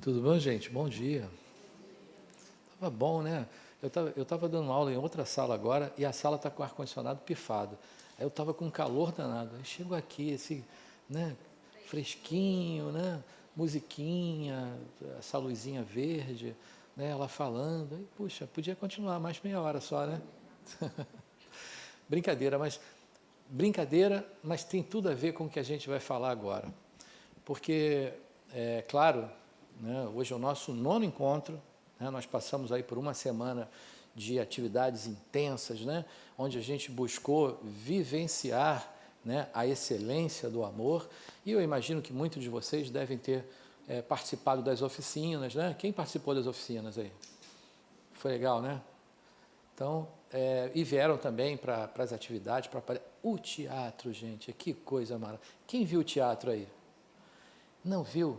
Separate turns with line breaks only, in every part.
Tudo bom, gente? Bom dia. Tava bom, né? Eu tava dando aula em outra sala agora e a sala está com o ar-condicionado pifado. Aí eu estava com calor danado. Aí chego aqui, esse, né, fresquinho, né? Musiquinha, essa luzinha verde, né? Ela falando. Aí, puxa, podia continuar mais meia hora só, né? Brincadeira, mas tem tudo a ver com o que a gente vai falar agora. Porque, é claro, né, hoje é o nosso nono encontro, né, nós passamos aí por uma semana de atividades intensas, né, onde a gente buscou vivenciar, né, a excelência do amor, e eu imagino que muitos de vocês devem ter participado das oficinas, né? Quem participou das oficinas aí? Foi legal, né? Então, e vieram também para as atividades, para o teatro, gente, que coisa maravilhosa. Quem viu o teatro aí? Não viu?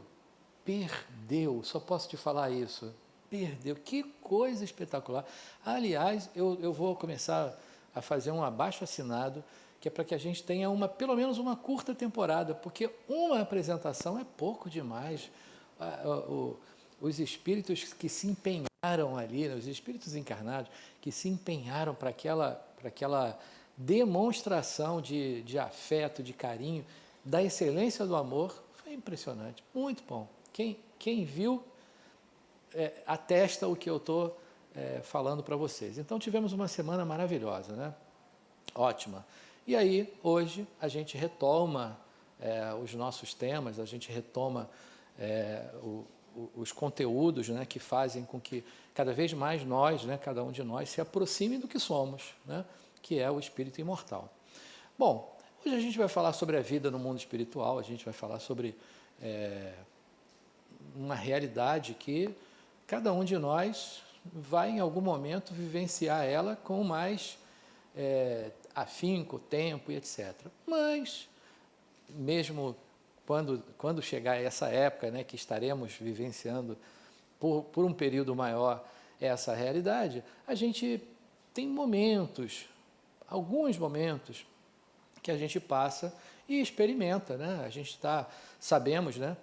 Perdeu, só posso te falar isso. Perdeu, que coisa espetacular. Aliás, eu vou começar a fazer um abaixo-assinado, que é para que a gente tenha pelo menos uma curta temporada, porque uma apresentação é pouco demais. Os espíritos que se empenharam ali, né, os espíritos encarnados, que se empenharam para aquela demonstração de afeto, de carinho, da excelência do amor, foi impressionante, muito bom. Quem viu, atesta o que eu estou falando para vocês. Então tivemos uma semana maravilhosa, né? Ótima. E aí, hoje, a gente retoma os nossos temas, a gente retoma os conteúdos, né, que fazem com que cada vez mais nós, né, cada um de nós, se aproxime do que somos, né, que é o espírito imortal. Bom, hoje a gente vai falar sobre a vida no mundo espiritual, a gente vai falar sobre uma realidade que cada um de nós vai em algum momento vivenciar ela com mais afinco, tempo e etc. Mas, mesmo quando chegar essa época, né, que estaremos vivenciando por um período maior essa realidade, a gente tem momentos, alguns momentos, que a gente passa e experimenta, né? Sabemos, né,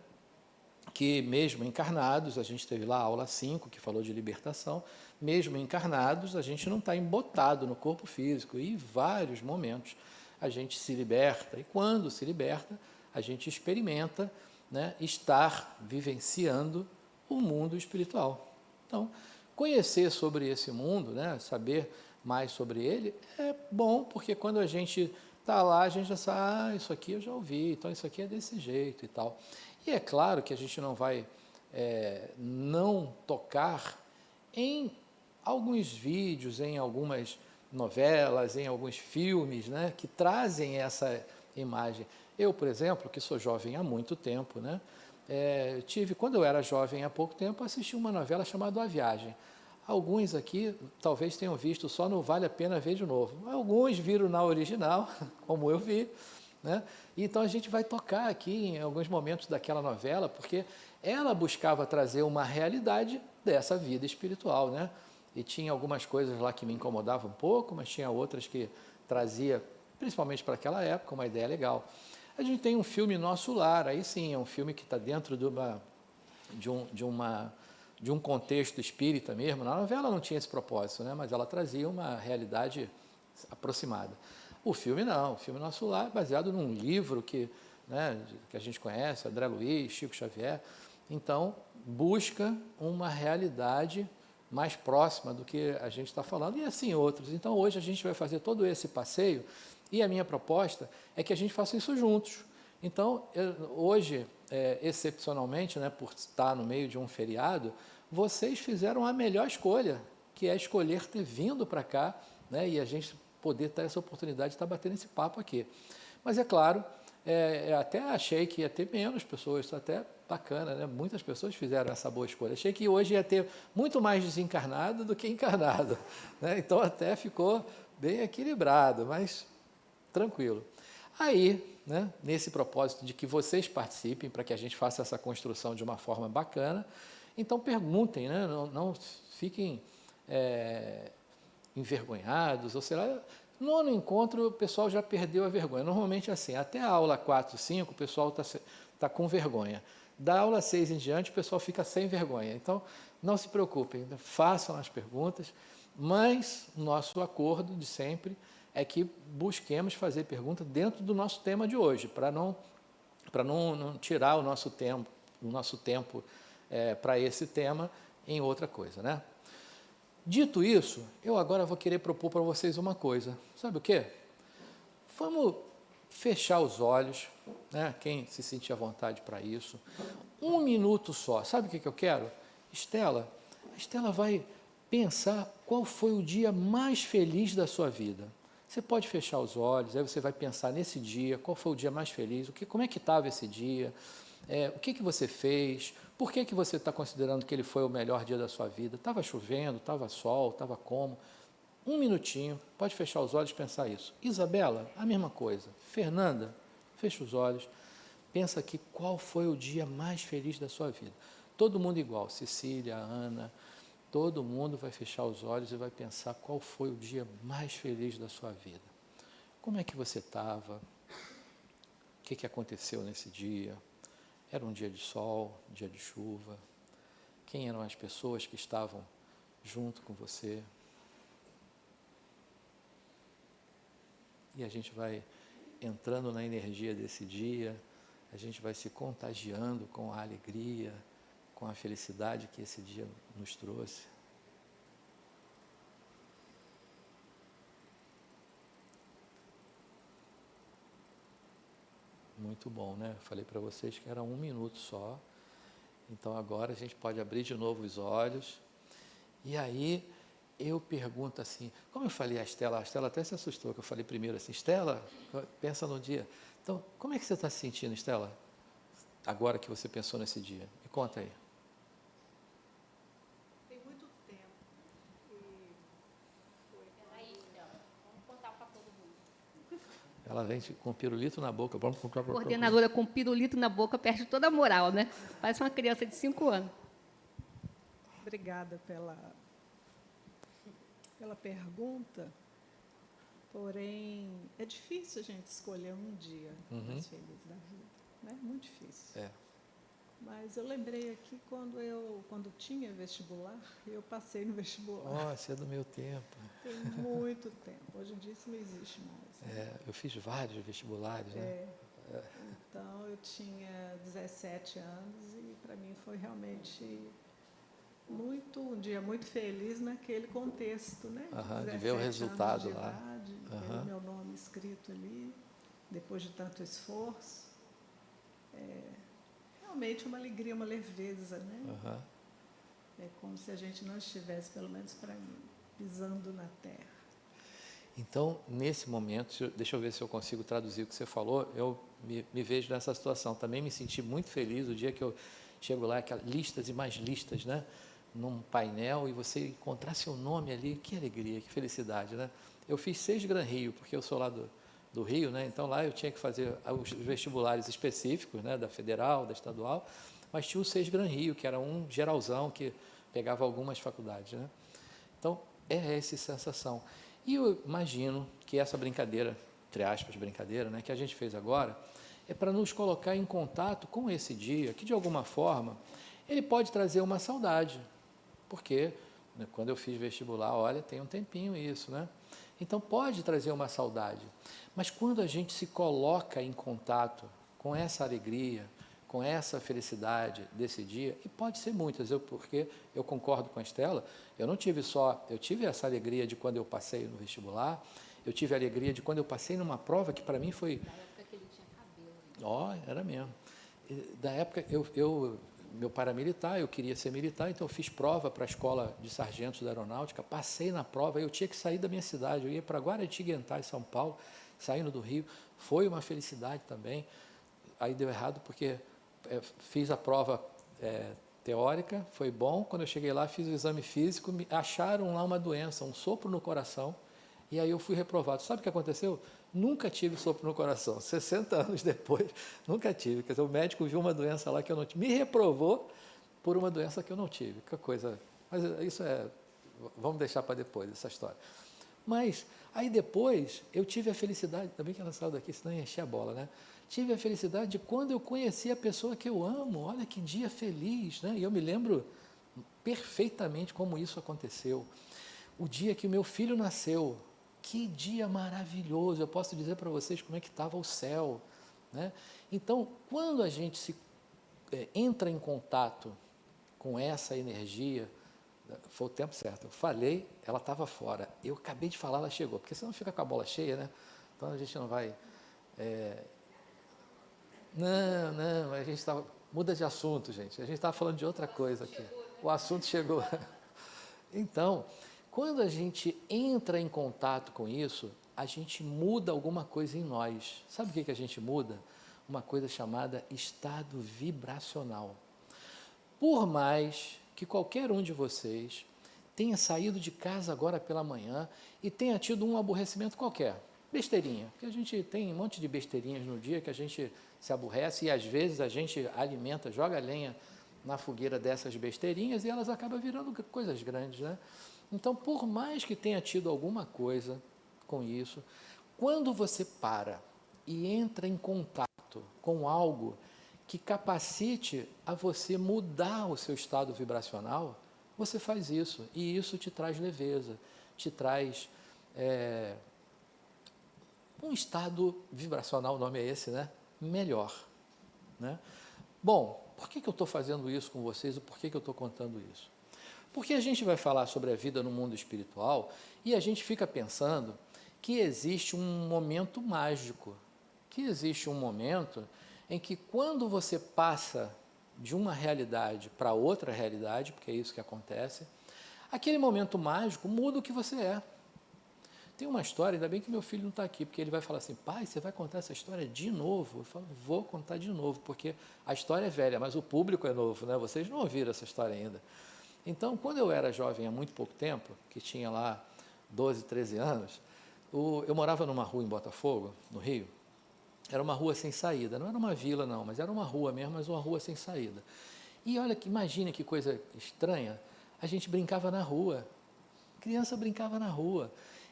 que mesmo encarnados, a gente teve lá a aula 5, que falou de libertação, mesmo encarnados, a gente não está embotado no corpo físico, e em vários momentos a gente se liberta, e quando se liberta, a gente experimenta, né, estar vivenciando o mundo espiritual. Então, conhecer sobre esse mundo, né, saber mais sobre ele, é bom, porque quando a gente está lá, a gente já sabe, isso aqui eu já ouvi, então isso aqui é desse jeito e tal. E é claro que a gente não vai não tocar em alguns vídeos, em algumas novelas, em alguns filmes, né, que trazem essa imagem. Eu, por exemplo, que sou jovem há muito tempo, né, quando eu era jovem há pouco tempo, assisti uma novela chamada A Viagem. Alguns aqui talvez tenham visto só no Vale a Pena Ver de Novo. Alguns viram na original, como eu vi, né? Então a gente vai tocar aqui em alguns momentos daquela novela, porque ela buscava trazer uma realidade dessa vida espiritual, né? E tinha algumas coisas lá que me incomodavam um pouco, mas tinha outras que trazia, principalmente para aquela época, uma ideia legal. A gente tem um filme Nosso Lar, aí sim, é um filme que está dentro de um contexto espírita mesmo. Na novela não tinha esse propósito, né? Mas ela trazia uma realidade aproximada. O filme não, o filme Nosso Lar é baseado num livro né, que a gente conhece, André Luiz, Chico Xavier. Então, busca uma realidade mais próxima do que a gente está falando, e assim outros. Então, hoje a gente vai fazer todo esse passeio, e a minha proposta é que a gente faça isso juntos. Então, hoje, excepcionalmente, né, por estar no meio de um feriado, vocês fizeram a melhor escolha, que é escolher ter vindo para cá, né, e a gente poder ter essa oportunidade de estar batendo esse papo aqui. Mas é claro, até achei que ia ter menos pessoas, isso até bacana, né? Muitas pessoas fizeram essa boa escolha. Achei que hoje ia ter muito mais desencarnado do que encarnado, né? Então até ficou bem equilibrado, mas tranquilo. Aí, né, nesse propósito de que vocês participem, para que a gente faça essa construção de uma forma bacana, então perguntem, né? Não fiquem envergonhados, ou sei lá. No encontro o pessoal já perdeu a vergonha. Normalmente é assim, até a aula 4, 5 o pessoal está com vergonha. Da aula 6 em diante, o pessoal fica sem vergonha. Então, não se preocupem, façam as perguntas, mas o nosso acordo de sempre é que busquemos fazer perguntas dentro do nosso tema de hoje, para não tirar o nosso tempo para esse tema em outra coisa, né? Dito isso, eu agora vou querer propor para vocês uma coisa. Sabe o quê? Vamos fechar os olhos, né? Quem se sentir à vontade para isso. 1 minuto só. Sabe o que eu quero? A Estela vai pensar qual foi o dia mais feliz da sua vida. Você pode fechar os olhos, aí você vai pensar nesse dia, qual foi o dia mais feliz, como é que estava esse dia, o que você fez, por que você está considerando que ele foi o melhor dia da sua vida? Estava chovendo, estava sol, estava como? 1 minutinho, pode fechar os olhos e pensar isso. Isabela, a mesma coisa. Fernanda, fecha os olhos, pensa aqui qual foi o dia mais feliz da sua vida. Todo mundo igual, Cecília, Ana, todo mundo vai fechar os olhos e vai pensar qual foi o dia mais feliz da sua vida. Como é que você estava? O que aconteceu nesse dia? Era um dia de sol, um dia de chuva? Quem eram as pessoas que estavam junto com você? E a gente vai entrando na energia desse dia, a gente vai se contagiando com a alegria, com a felicidade que esse dia nos trouxe. Muito bom, né? Eu falei para vocês que era 1 minuto só. Então agora a gente pode abrir de novo os olhos. E aí eu pergunto assim, como eu falei a Estela até se assustou, que eu falei primeiro assim, Estela, pensa no dia. Então, como é que você está se sentindo, Estela? Agora que você pensou nesse dia. Me conta aí.
Tem muito tempo.
Peraí, Estela, vamos contar para todo mundo.
Ela vem com pirulito na boca. Vamos contar para
Coordenadora com pirulito na boca perde toda a moral, né? Parece uma criança de 5 anos.
Obrigada pela pergunta. Porém, é difícil a gente escolher um dia mais feliz da vida. Né? Muito difícil.
É.
Mas eu lembrei aqui quando tinha vestibular, eu passei no vestibular.
Isso é do meu tempo.
Tem muito tempo. Hoje em dia isso não existe mais. Né?
Eu fiz vários vestibulares, né?
Então, eu tinha 17 anos e para mim foi realmente um dia muito feliz naquele contexto, né?
De ver o resultado lá.
Idade, ver o meu nome escrito ali, depois de tanto esforço. Realmente uma alegria, uma leveza, né? É como se a gente não estivesse, pelo menos para mim, pisando na terra.
Então, nesse momento, deixa eu ver se eu consigo traduzir o que você falou, eu me vejo nessa situação. Também me senti muito feliz o dia que eu chego lá, aquelas listas e mais listas, né? Num painel, e você encontrar seu nome ali, que alegria, que felicidade, né? Eu fiz 6 Gran Rio, porque eu sou lá do Rio, né? Então lá eu tinha que fazer os vestibulares específicos, né? Da federal, da estadual, mas tinha o 6 Gran Rio, que era um geralzão que pegava algumas faculdades, né? Então, essa sensação. E eu imagino que essa brincadeira, entre aspas, brincadeira, né, que a gente fez agora, é para nos colocar em contato com esse dia, que de alguma forma ele pode trazer uma saudade, porque né, quando eu fiz vestibular, olha, tem um tempinho isso, né? Então pode trazer uma saudade, mas quando a gente se coloca em contato com essa alegria, com essa felicidade desse dia, e pode ser muitas, porque eu concordo com a Estela, eu tive essa alegria de quando eu passei no vestibular, eu tive a alegria de quando eu passei numa prova que para mim foi...
Da época que ele tinha cabelo.
Era mesmo. Da época, meu paramilitar, eu queria ser militar, então eu fiz prova para a escola de sargentos da aeronáutica, passei na prova, eu tinha que sair da minha cidade, eu ia para Guaratinguetá, em São Paulo, saindo do Rio, foi uma felicidade também. Aí deu errado porque fiz a prova teórica, foi bom, quando eu cheguei lá fiz o exame físico, me acharam lá uma doença, um sopro no coração, e aí eu fui reprovado. Sabe o que aconteceu? Nunca tive sopro no coração, 60 anos depois, nunca tive. Quer dizer, o médico viu uma doença lá que eu não tive, me reprovou por uma doença que eu não tive. Que coisa, mas isso vamos deixar para depois essa história. Mas aí depois eu tive a felicidade, também que ela saiu daqui, senão ia encher a bola, né? Tive a felicidade de quando eu conheci a pessoa que eu amo, olha que dia feliz, né? E eu me lembro perfeitamente como isso aconteceu. O dia que o meu filho nasceu, que dia maravilhoso, eu posso dizer para vocês como é que estava o céu, né? Então, quando a gente entra em contato com essa energia, foi o tempo certo, eu falei, ela estava fora, eu acabei de falar, ela chegou, porque senão fica com a bola cheia, né? Então a gente não vai... Não, a gente estava... Muda de assunto, gente, a gente estava falando de outra coisa aqui. O assunto chegou. Então, quando a gente entra em contato com isso, a gente muda alguma coisa em nós. Sabe o que a gente muda? Uma coisa chamada estado vibracional. Por mais que qualquer um de vocês tenha saído de casa agora pela manhã e tenha tido um aborrecimento qualquer, besteirinha, porque a gente tem um monte de besteirinhas no dia que a gente se aborrece e às vezes a gente alimenta, joga lenha na fogueira dessas besteirinhas e elas acabam virando coisas grandes, né? Então, por mais que tenha tido alguma coisa com isso, quando você para e entra em contato com algo que capacite a você mudar o seu estado vibracional, você faz isso e isso te traz leveza, te traz um estado vibracional, o nome é esse, né? Melhor, né? Bom, por que eu estou fazendo isso com vocês e por que eu estou contando isso? Porque a gente vai falar sobre a vida no mundo espiritual e a gente fica pensando que existe um momento mágico, que existe um momento em que quando você passa de uma realidade para outra realidade, porque é isso que acontece, aquele momento mágico muda o que você é. Tem uma história, ainda bem que meu filho não está aqui, porque ele vai falar assim, pai, você vai contar essa história de novo? Eu falo, vou contar de novo, porque a história é velha, mas o público é novo, né? Vocês não ouviram essa história ainda. Então, quando eu era jovem há muito pouco tempo, que tinha lá 12, 13 anos, eu morava numa rua em Botafogo, no Rio. Era uma rua sem saída, não era uma vila não, mas era uma rua mesmo, mas uma rua sem saída. E olha, imagine que coisa estranha, a gente brincava na rua, criança brincava na rua.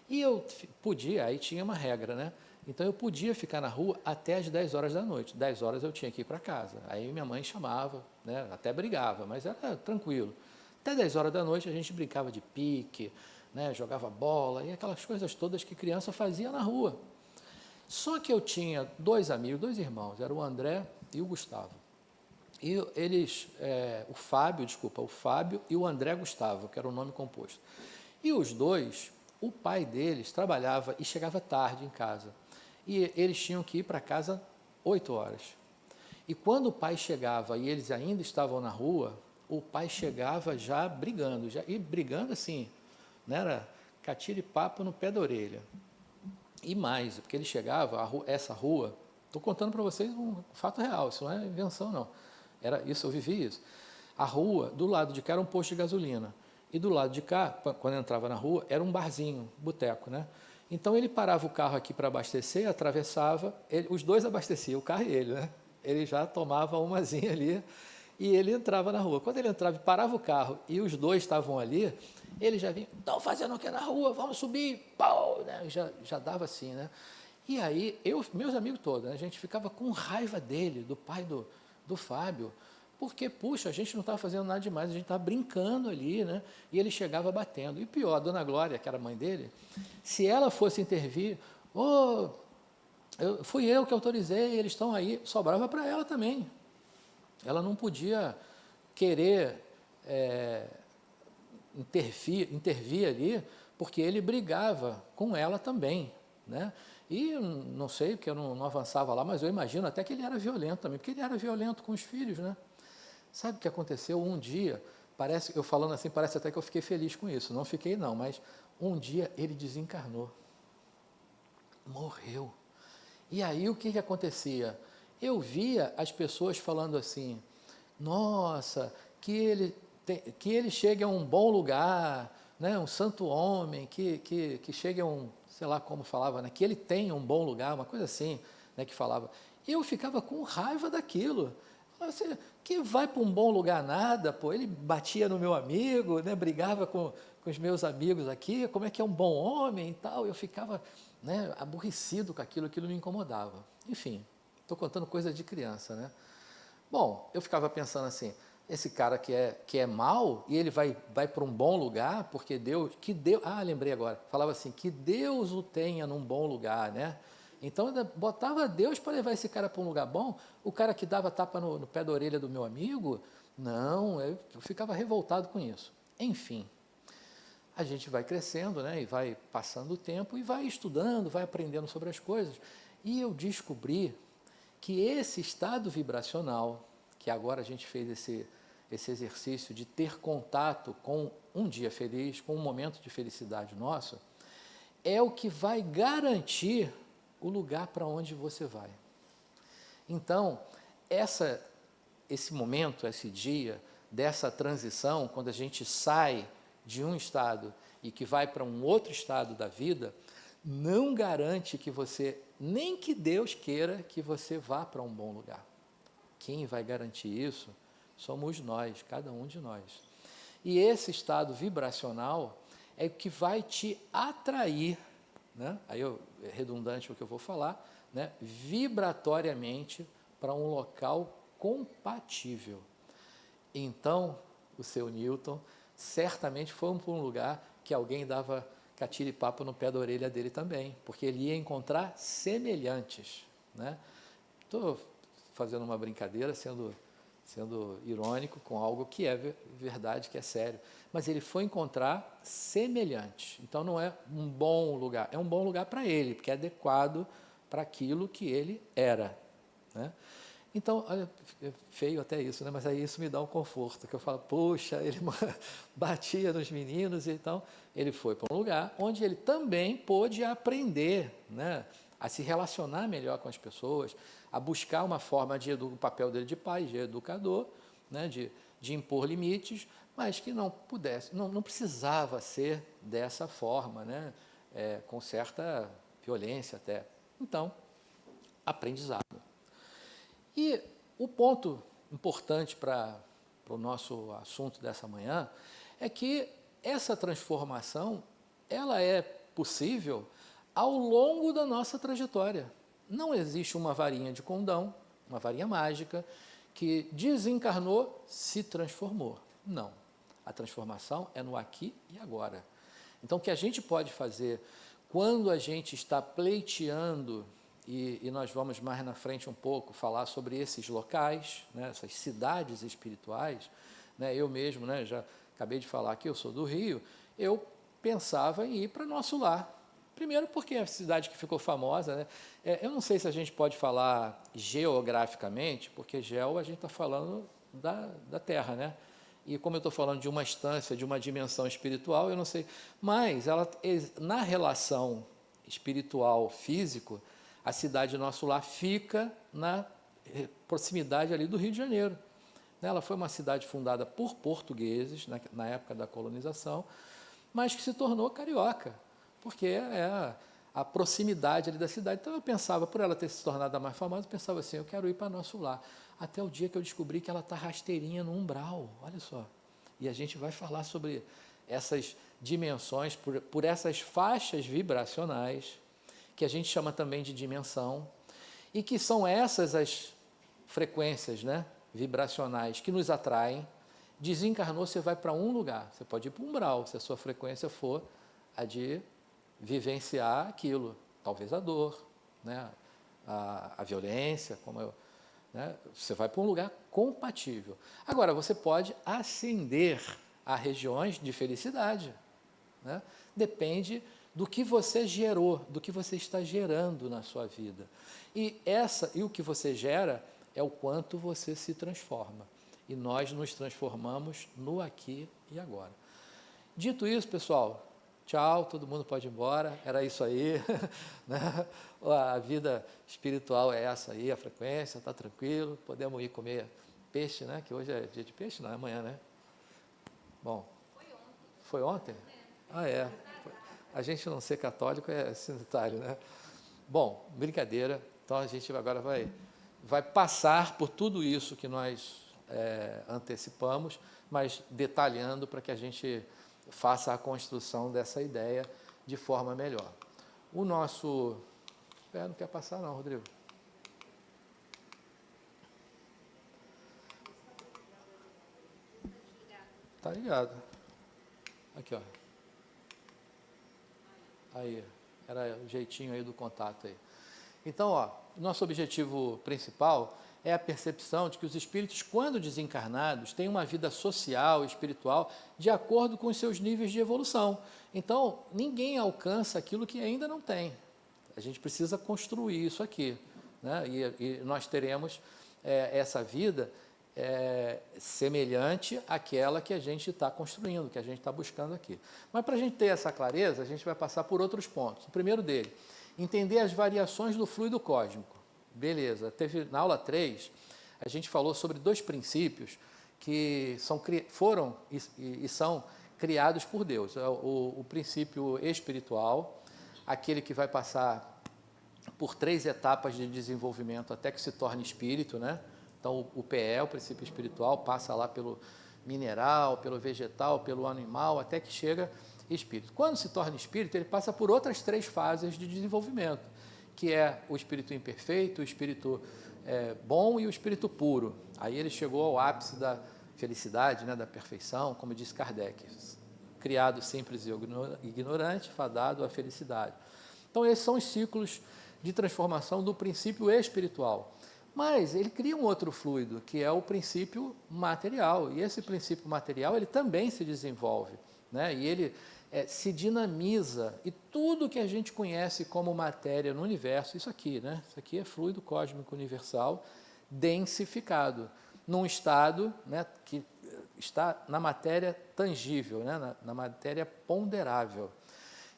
E eu podia, aí tinha uma regra, né? Então eu podia ficar na rua até as 10 horas da noite. 10 horas eu tinha que ir para casa. Aí minha mãe chamava, né? Até brigava, mas era tranquilo. Até 10 horas da noite a gente brincava de pique, né? Jogava bola e aquelas coisas todas que criança fazia na rua. Só que eu tinha dois amigos, dois irmãos, era o André e o Gustavo. E eles, o Fábio e o André Gustavo, que era o nome composto. E os dois, o pai deles trabalhava e chegava tarde em casa. E eles tinham que ir para casa 8 horas. E quando o pai chegava e eles ainda estavam na rua, o pai chegava já brigando, e brigando assim, né, era catira e papo no pé da orelha. E mais, porque ele chegava, essa rua, estou contando para vocês um fato real, isso não é invenção não, era isso, eu vivi isso. A rua, do lado de cá era um posto de gasolina, e do lado de cá, quando eu entrava na rua, era um barzinho, boteco, né? Então ele parava o carro aqui para abastecer, atravessava, os dois abasteciam, o carro e ele, né? Ele já tomava umazinha ali e ele entrava na rua. Quando ele entrava e parava o carro e os dois estavam ali, ele já vinha, estão fazendo o que na rua, vamos subir, pau, né? Já dava assim, né? E aí, meus amigos todos, né? A gente ficava com raiva dele, do pai do Fábio, porque, puxa, a gente não estava fazendo nada demais, a gente estava brincando ali, né? E ele chegava batendo. E pior, a dona Glória, que era a mãe dele, se ela fosse intervir, fui eu que autorizei, eles estão aí, sobrava para ela também. Ela não podia querer intervir ali, porque ele brigava com ela também, né? E não sei, porque eu não avançava lá, mas eu imagino até que ele era violento também, porque ele era violento com os filhos, né? Sabe o que aconteceu? Um dia, eu falando assim, parece até que eu fiquei feliz com isso. Não fiquei não, mas um dia ele desencarnou. Morreu. E aí o que acontecia? Eu via as pessoas falando assim, nossa, que ele chegue a um bom lugar, né? Um santo homem, que chegue a um, sei lá como falava, né? Que ele tenha um bom lugar, uma coisa assim, né? Que falava. E eu ficava com raiva daquilo. Assim, que vai para um bom lugar nada, pô, ele batia no meu amigo, né, brigava com com os meus amigos aqui, como é que é um bom homem e tal. Eu ficava, né, aborrecido com aquilo me incomodava. Enfim, estou contando coisa de criança, né? Bom, eu ficava pensando assim, esse cara que é mau e ele vai para um bom lugar, porque lembrei agora, falava assim, que Deus o tenha num bom lugar, né? Então, eu botava Deus para levar esse cara para um lugar bom, o cara que dava tapa no pé da orelha do meu amigo, não, eu ficava revoltado com isso. Enfim, a gente vai crescendo, né, e vai passando o tempo e vai estudando, vai aprendendo sobre as coisas. E eu descobri que esse estado vibracional, que agora a gente fez esse exercício de ter contato com um dia feliz, com um momento de felicidade nosso, é o que vai garantir o lugar para onde você vai. Então, esse momento, esse dia, dessa transição, quando a gente sai de um estado e que vai para um outro estado da vida, não garante que você, nem que Deus queira que você vá para um bom lugar. Quem vai garantir isso somos nós, cada um de nós. E esse estado vibracional é o que vai te atrair, né? Aí é redundante o que eu vou falar, né? Vibratoriamente para um local compatível. Então, o seu Newton certamente foi para um lugar que alguém dava catiripapo no pé da orelha dele também, porque ele ia encontrar semelhantes, né? Estou fazendo uma brincadeira, sendo irônico com algo que é verdade, que é sério, mas ele foi encontrar semelhantes. Então não é um bom lugar, é um bom lugar para ele, porque é adequado para aquilo que ele era, né? Então, é feio até isso, né? Mas aí isso me dá um conforto, que eu falo, poxa, ele batia nos meninos, então ele foi para um lugar onde ele também pôde aprender, né, a se relacionar melhor com as pessoas, a buscar uma forma o papel dele de pai, de educador, né, de impor limites, mas que não pudesse, não precisava ser dessa forma, né, com certa violência até. Então, aprendizado. E o ponto importante para o nosso assunto dessa manhã é que essa transformação ela é possível ao longo da nossa trajetória. Não existe uma varinha de condão, uma varinha mágica, que desencarnou, se transformou. Não. A transformação é no aqui e agora. Então, o que a gente pode fazer quando a gente está pleiteando, e nós vamos mais na frente um pouco falar sobre esses locais, né, essas cidades espirituais, né, eu mesmo, né, já acabei de falar que eu sou do Rio, eu pensava em ir para nosso lar. Primeiro porque é a cidade que ficou famosa, né? Eu não sei se a gente pode falar geograficamente, porque geo a gente está falando da Terra, né? E como eu estou falando de uma instância, de uma dimensão espiritual, eu não sei. Mas ela, na relação espiritual físico, a cidade Nosso Lar fica na proximidade ali do Rio de Janeiro. Ela foi uma cidade fundada por portugueses na época da colonização, mas que se tornou carioca, porque é a proximidade ali da cidade. Então eu pensava, por ela ter se tornado a mais famosa, eu pensava assim, eu quero ir para Nosso Lar. Até o dia que eu descobri que ela está rasteirinha no umbral, olha só. E a gente vai falar sobre essas dimensões, por essas faixas vibracionais, que a gente chama também de dimensão, e que são essas as frequências, né, vibracionais que nos atraem. Desencarnou, você vai para um lugar, você pode ir para um umbral, se a sua frequência for a de vivenciar aquilo, talvez a dor, né, a violência, né, você vai para um lugar compatível. Agora, você pode ascender a regiões de felicidade, né? Depende do que você gerou, do que você está gerando na sua vida. E o que você gera é o quanto você se transforma. E nós nos transformamos no aqui e agora. Dito isso, pessoal, tchau, todo mundo pode ir embora, era isso aí. Né? A vida espiritual é essa aí, a frequência, está tranquilo, podemos ir comer peixe, né? Que hoje é dia de peixe, não é amanhã, né? Bom, foi ontem? Ah, é. A gente não ser católico é esse detalhe, né? Bom, brincadeira. Então a gente agora vai passar por tudo isso que nós antecipamos, mas detalhando para que a gente faça a construção dessa ideia de forma melhor. O nosso... não quer passar não, Rodrigo. Tá ligado. Aqui, ó. Aí, era o jeitinho aí do contato aí. Então, ó, nosso objetivo principal é a percepção de que os espíritos, quando desencarnados, têm uma vida social e espiritual de acordo com os seus níveis de evolução. Então, ninguém alcança aquilo que ainda não tem. A gente precisa construir isso aqui, né? E nós teremos essa vida semelhante àquela que a gente está construindo, que a gente está buscando aqui. Mas para a gente ter essa clareza, a gente vai passar por outros pontos. O primeiro dele, entender as variações do fluido cósmico. Beleza, na aula 3, a gente falou sobre 2 princípios que foram e são criados por Deus. O princípio espiritual, aquele que vai passar por 3 etapas de desenvolvimento até que se torne espírito, né? Então, o PE, o princípio espiritual, passa lá pelo mineral, pelo vegetal, pelo animal, até que chega espírito. Quando se torna espírito, ele passa por outras 3 fases de desenvolvimento, que é o espírito imperfeito, o espírito bom e o espírito puro. Aí ele chegou ao ápice da felicidade, né, da perfeição, como disse Kardec, criado simples e ignorante, fadado à felicidade. Então, esses são os ciclos de transformação do princípio espiritual. Mas ele cria um outro fluido, que é o princípio material. E esse princípio material, ele também se desenvolve, né? E ele se dinamiza. E tudo que a gente conhece como matéria no universo, isso aqui, né? Isso aqui é fluido cósmico universal densificado, num estado, né, que está na matéria tangível, né, na matéria ponderável.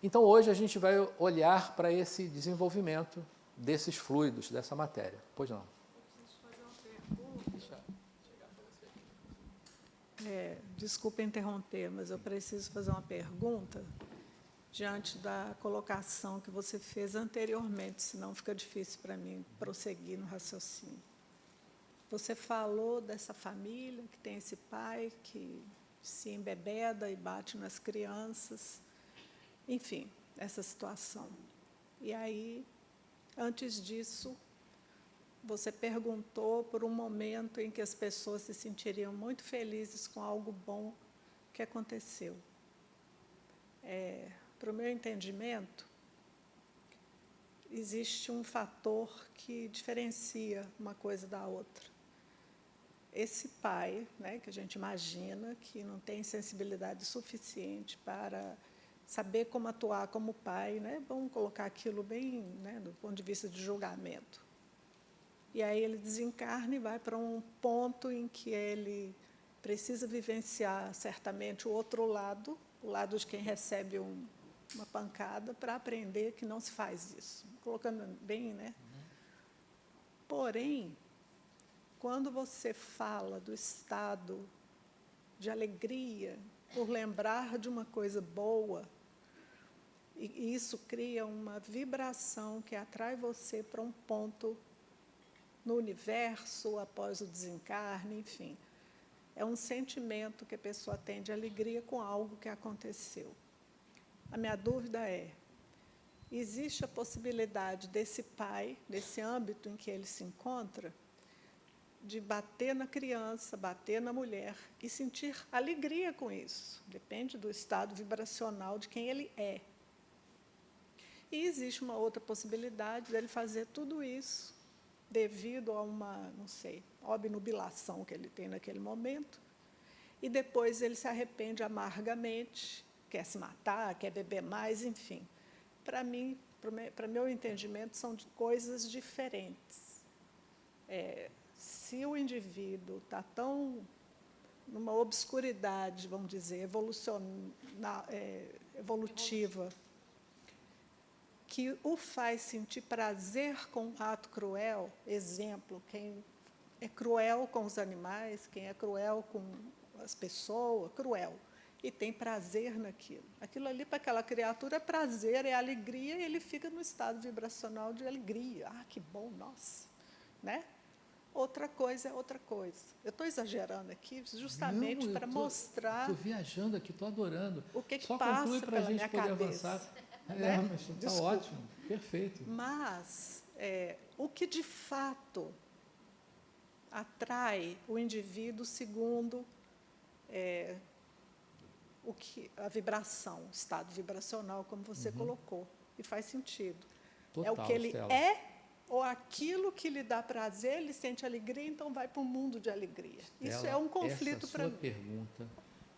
Então, hoje a gente vai olhar para esse desenvolvimento desses fluidos, dessa matéria. Pois não.
Desculpa interromper, mas eu preciso fazer uma pergunta diante da colocação que você fez anteriormente, senão fica difícil para mim prosseguir no raciocínio. Você falou dessa família que tem esse pai que se embebeda e bate nas crianças, enfim, essa situação. E aí, antes disso, você perguntou por um momento em que as pessoas se sentiriam muito felizes com algo bom que aconteceu. Para o meu entendimento, existe um fator que diferencia uma coisa da outra. Esse pai, né, que a gente imagina que não tem sensibilidade suficiente para saber como atuar como pai, né, vamos colocar aquilo bem, né, do ponto de vista de julgamento. E aí ele desencarna e vai para um ponto em que ele precisa vivenciar certamente o outro lado, o lado de quem recebe uma pancada, para aprender que não se faz isso. Colocando bem, né? Porém, quando você fala do estado de alegria por lembrar de uma coisa boa, e isso cria uma vibração que atrai você para um ponto no universo, após o desencarne, enfim. É um sentimento que a pessoa tem de alegria com algo que aconteceu. A minha dúvida é, existe a possibilidade desse pai, desse âmbito em que ele se encontra, de bater na criança, bater na mulher e sentir alegria com isso. Depende do estado vibracional de quem ele é. E existe uma outra possibilidade dele fazer tudo isso devido a uma, não sei, obnubilação que ele tem naquele momento, e depois ele se arrepende amargamente, quer se matar, quer beber mais, enfim. Para mim, para meu entendimento, são coisas diferentes. Se o indivíduo está tão numa obscuridade, vamos dizer, evolutiva, que o faz sentir prazer com um ato cruel, exemplo, quem é cruel com os animais, quem é cruel com as pessoas, cruel, e tem prazer naquilo. Aquilo ali, para aquela criatura, é prazer, é alegria, e ele fica no estado vibracional de alegria. Ah, que bom, nossa! Né? outra coisa é outra coisa. Eu estou exagerando aqui justamente
Não,
para mostrar
Estou viajando aqui, estou adorando.
o que
Só
passa
conclui para a
pela
gente
minha
poder
cabeça.
avançar.
Né?
Mas está
Desculpa.
ótimo, perfeito.
Mas o que de fato atrai o indivíduo segundo a vibração, o estado vibracional, como você colocou, e faz sentido.
Total,
É o que ele
Stella.
ou aquilo que lhe dá prazer, ele sente alegria, então vai para um mundo de alegria. Isso é um conflito para
essa
mim.
sua pergunta,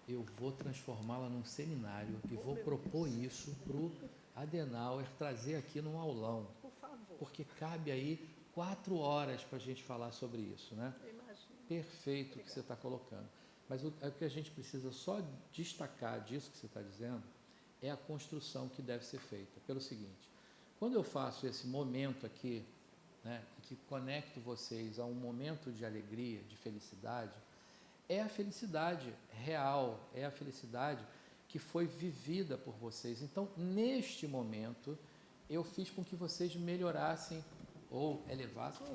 eu vou transformá-la num seminário e vou propor isso para o Adenauer trazer aqui num aulão,
Por favor.
porque cabe aí 4 horas para a gente falar sobre isso, né?
Eu imagino.
Perfeito o que você está colocando. Mas o que a gente precisa só destacar disso que você está dizendo é a construção que deve ser feita. Pelo seguinte, quando eu faço esse momento aqui, né, que conecto vocês a um momento de alegria, de felicidade, é a felicidade real, é a felicidade que foi vivida por vocês. Então, neste momento, eu fiz com que vocês melhorassem ou elevassem,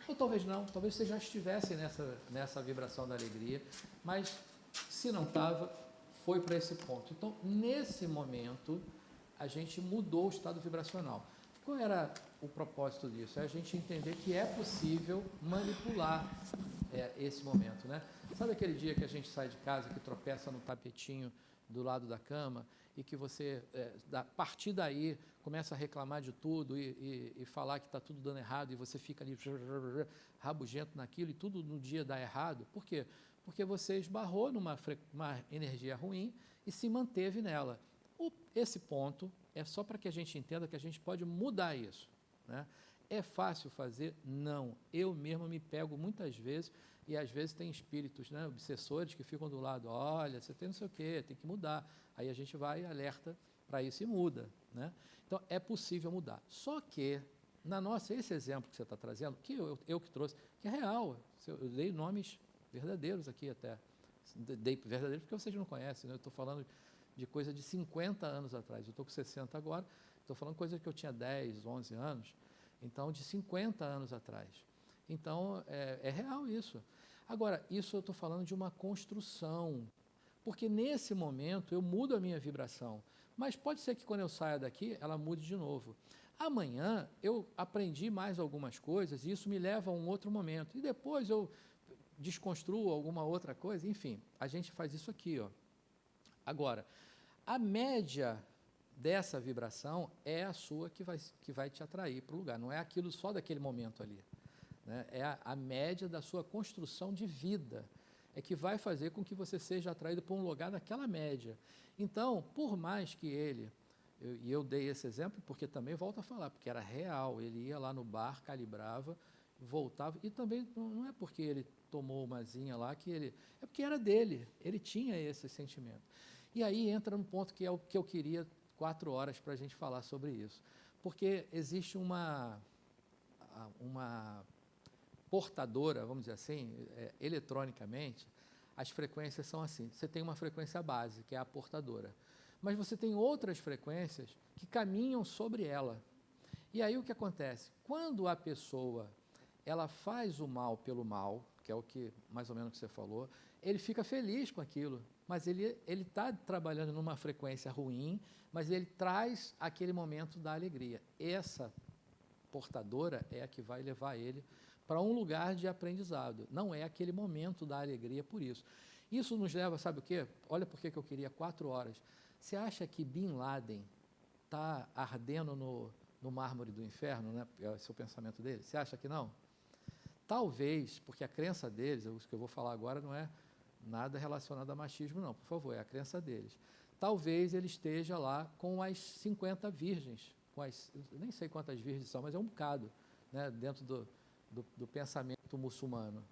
ou talvez não, talvez vocês já estivessem nessa vibração da alegria, mas se não estava, foi para esse ponto. Então, nesse momento, a gente mudou o estado vibracional. Qual era o propósito disso? É a gente entender que é possível manipular esse momento, né? Sabe aquele dia que a gente sai de casa, que tropeça no tapetinho do lado da cama e que você, a partir daí, começa a reclamar de tudo e falar que está tudo dando errado e você fica ali rabugento naquilo e tudo no dia dá errado? Por quê? Porque você esbarrou numa energia ruim e se manteve nela. Esse ponto é só para que a gente entenda que a gente pode mudar isso, né? É fácil fazer? Não. Eu mesmo me pego muitas vezes, e às vezes tem espíritos, né, obsessores que ficam do lado, olha, você tem não sei o quê, tem que mudar. Aí a gente vai e alerta para isso e muda, né? Então, é possível mudar. Só que, esse exemplo que você está trazendo, que eu que trouxe, que é real, eu dei nomes verdadeiros aqui até. Dei verdadeiros porque vocês não conhecem, né? Eu estou falando de coisa de 50 anos atrás. Eu estou com 60 agora, estou falando coisa que eu tinha 10, 11 anos, então de 50 anos atrás. Então, é real isso. Agora, isso eu estou falando de uma construção, porque nesse momento eu mudo a minha vibração, mas pode ser que quando eu saia daqui, ela mude de novo. Amanhã eu aprendi mais algumas coisas e isso me leva a um outro momento. E depois eu desconstruo alguma outra coisa, enfim, a gente faz isso aqui, ó. Agora, a média dessa vibração é a sua que vai te atrair para o lugar, não é aquilo só daquele momento ali, né? É a média da sua construção de vida, é que vai fazer com que você seja atraído para um lugar daquela média. Então, por mais que eu dei esse exemplo, porque também volto a falar, porque era real, ele ia lá no bar, calibrava, voltava, e também não é porque ele tomou umazinha lá é porque era dele, ele tinha esse sentimento. E aí entra no ponto que é o que eu queria 4 horas para a gente falar sobre isso. Porque existe uma portadora, vamos dizer assim, eletronicamente, as frequências são assim. Você tem uma frequência base, que é a portadora. Mas você tem outras frequências que caminham sobre ela. E aí o que acontece? Quando a pessoa ela faz o mal pelo mal, que é o que mais ou menos que você falou, ele fica feliz com aquilo, mas ele está trabalhando numa frequência ruim, mas ele traz aquele momento da alegria. Essa portadora é a que vai levar ele para um lugar de aprendizado, não é aquele momento da alegria por isso. Isso nos leva, sabe o quê? Olha por que eu queria 4 horas. Você acha que Bin Laden está ardendo no mármore do inferno, né? Esse é o pensamento dele? Você acha que não? Talvez, porque a crença deles, o que eu vou falar agora não é nada relacionado a machismo, não, por favor, é a crença deles. Talvez ele esteja lá com as 50 virgens, nem sei quantas virgens são, mas é um bocado, né, dentro do pensamento muçulmano.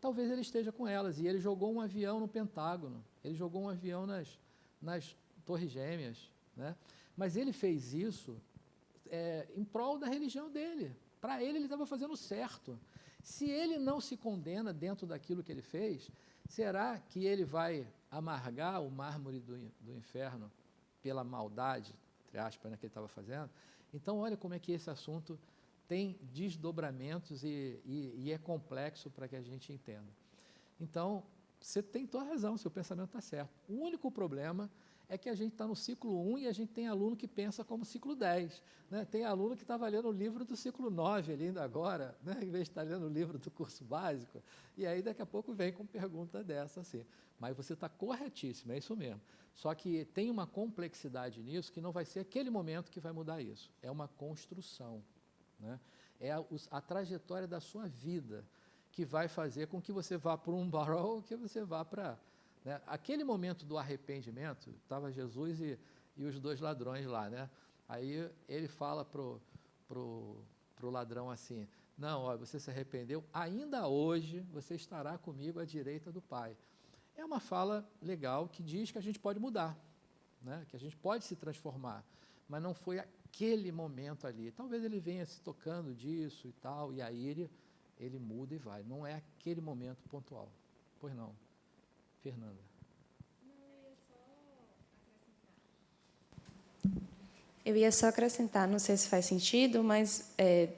Talvez ele esteja com elas, e ele jogou um avião no Pentágono, ele jogou um avião nas Torres Gêmeas, né? Mas ele fez isso em prol da religião dele. Para ele estava fazendo certo. Se ele não se condena dentro daquilo que ele fez, será que ele vai amargar o mármore do inferno pela maldade, entre aspas, né, que ele estava fazendo? Então, olha como é que esse assunto tem desdobramentos e é complexo para que a gente entenda. Então, você tem toda a razão, seu pensamento está certo. O único problema é que a gente está no ciclo 1 e a gente tem aluno que pensa como ciclo 10. Né? Tem aluno que estava lendo o livro do ciclo 9 ali ainda agora, né? Em vez de estar lendo o livro do curso básico. E aí, daqui a pouco, vem com pergunta dessa assim. Mas você está corretíssimo, é isso mesmo. Só que tem uma complexidade nisso que não vai ser aquele momento que vai mudar isso. É uma construção. Né? É a trajetória da sua vida que vai fazer com que você vá para um barrel ou que você vá para... Né? Aquele momento do arrependimento, estava Jesus e os 2 ladrões lá. Né? Aí ele fala pro ladrão assim, não, ó, você se arrependeu, ainda hoje você estará comigo à direita do Pai. É uma fala legal que diz que a gente pode mudar, né? Que a gente pode se transformar, mas não foi aquele momento ali. Talvez ele venha se tocando disso e tal, e aí ele muda e vai. Não é aquele momento pontual. Pois não, Fernanda.
Eu ia só acrescentar, não sei se faz sentido, mas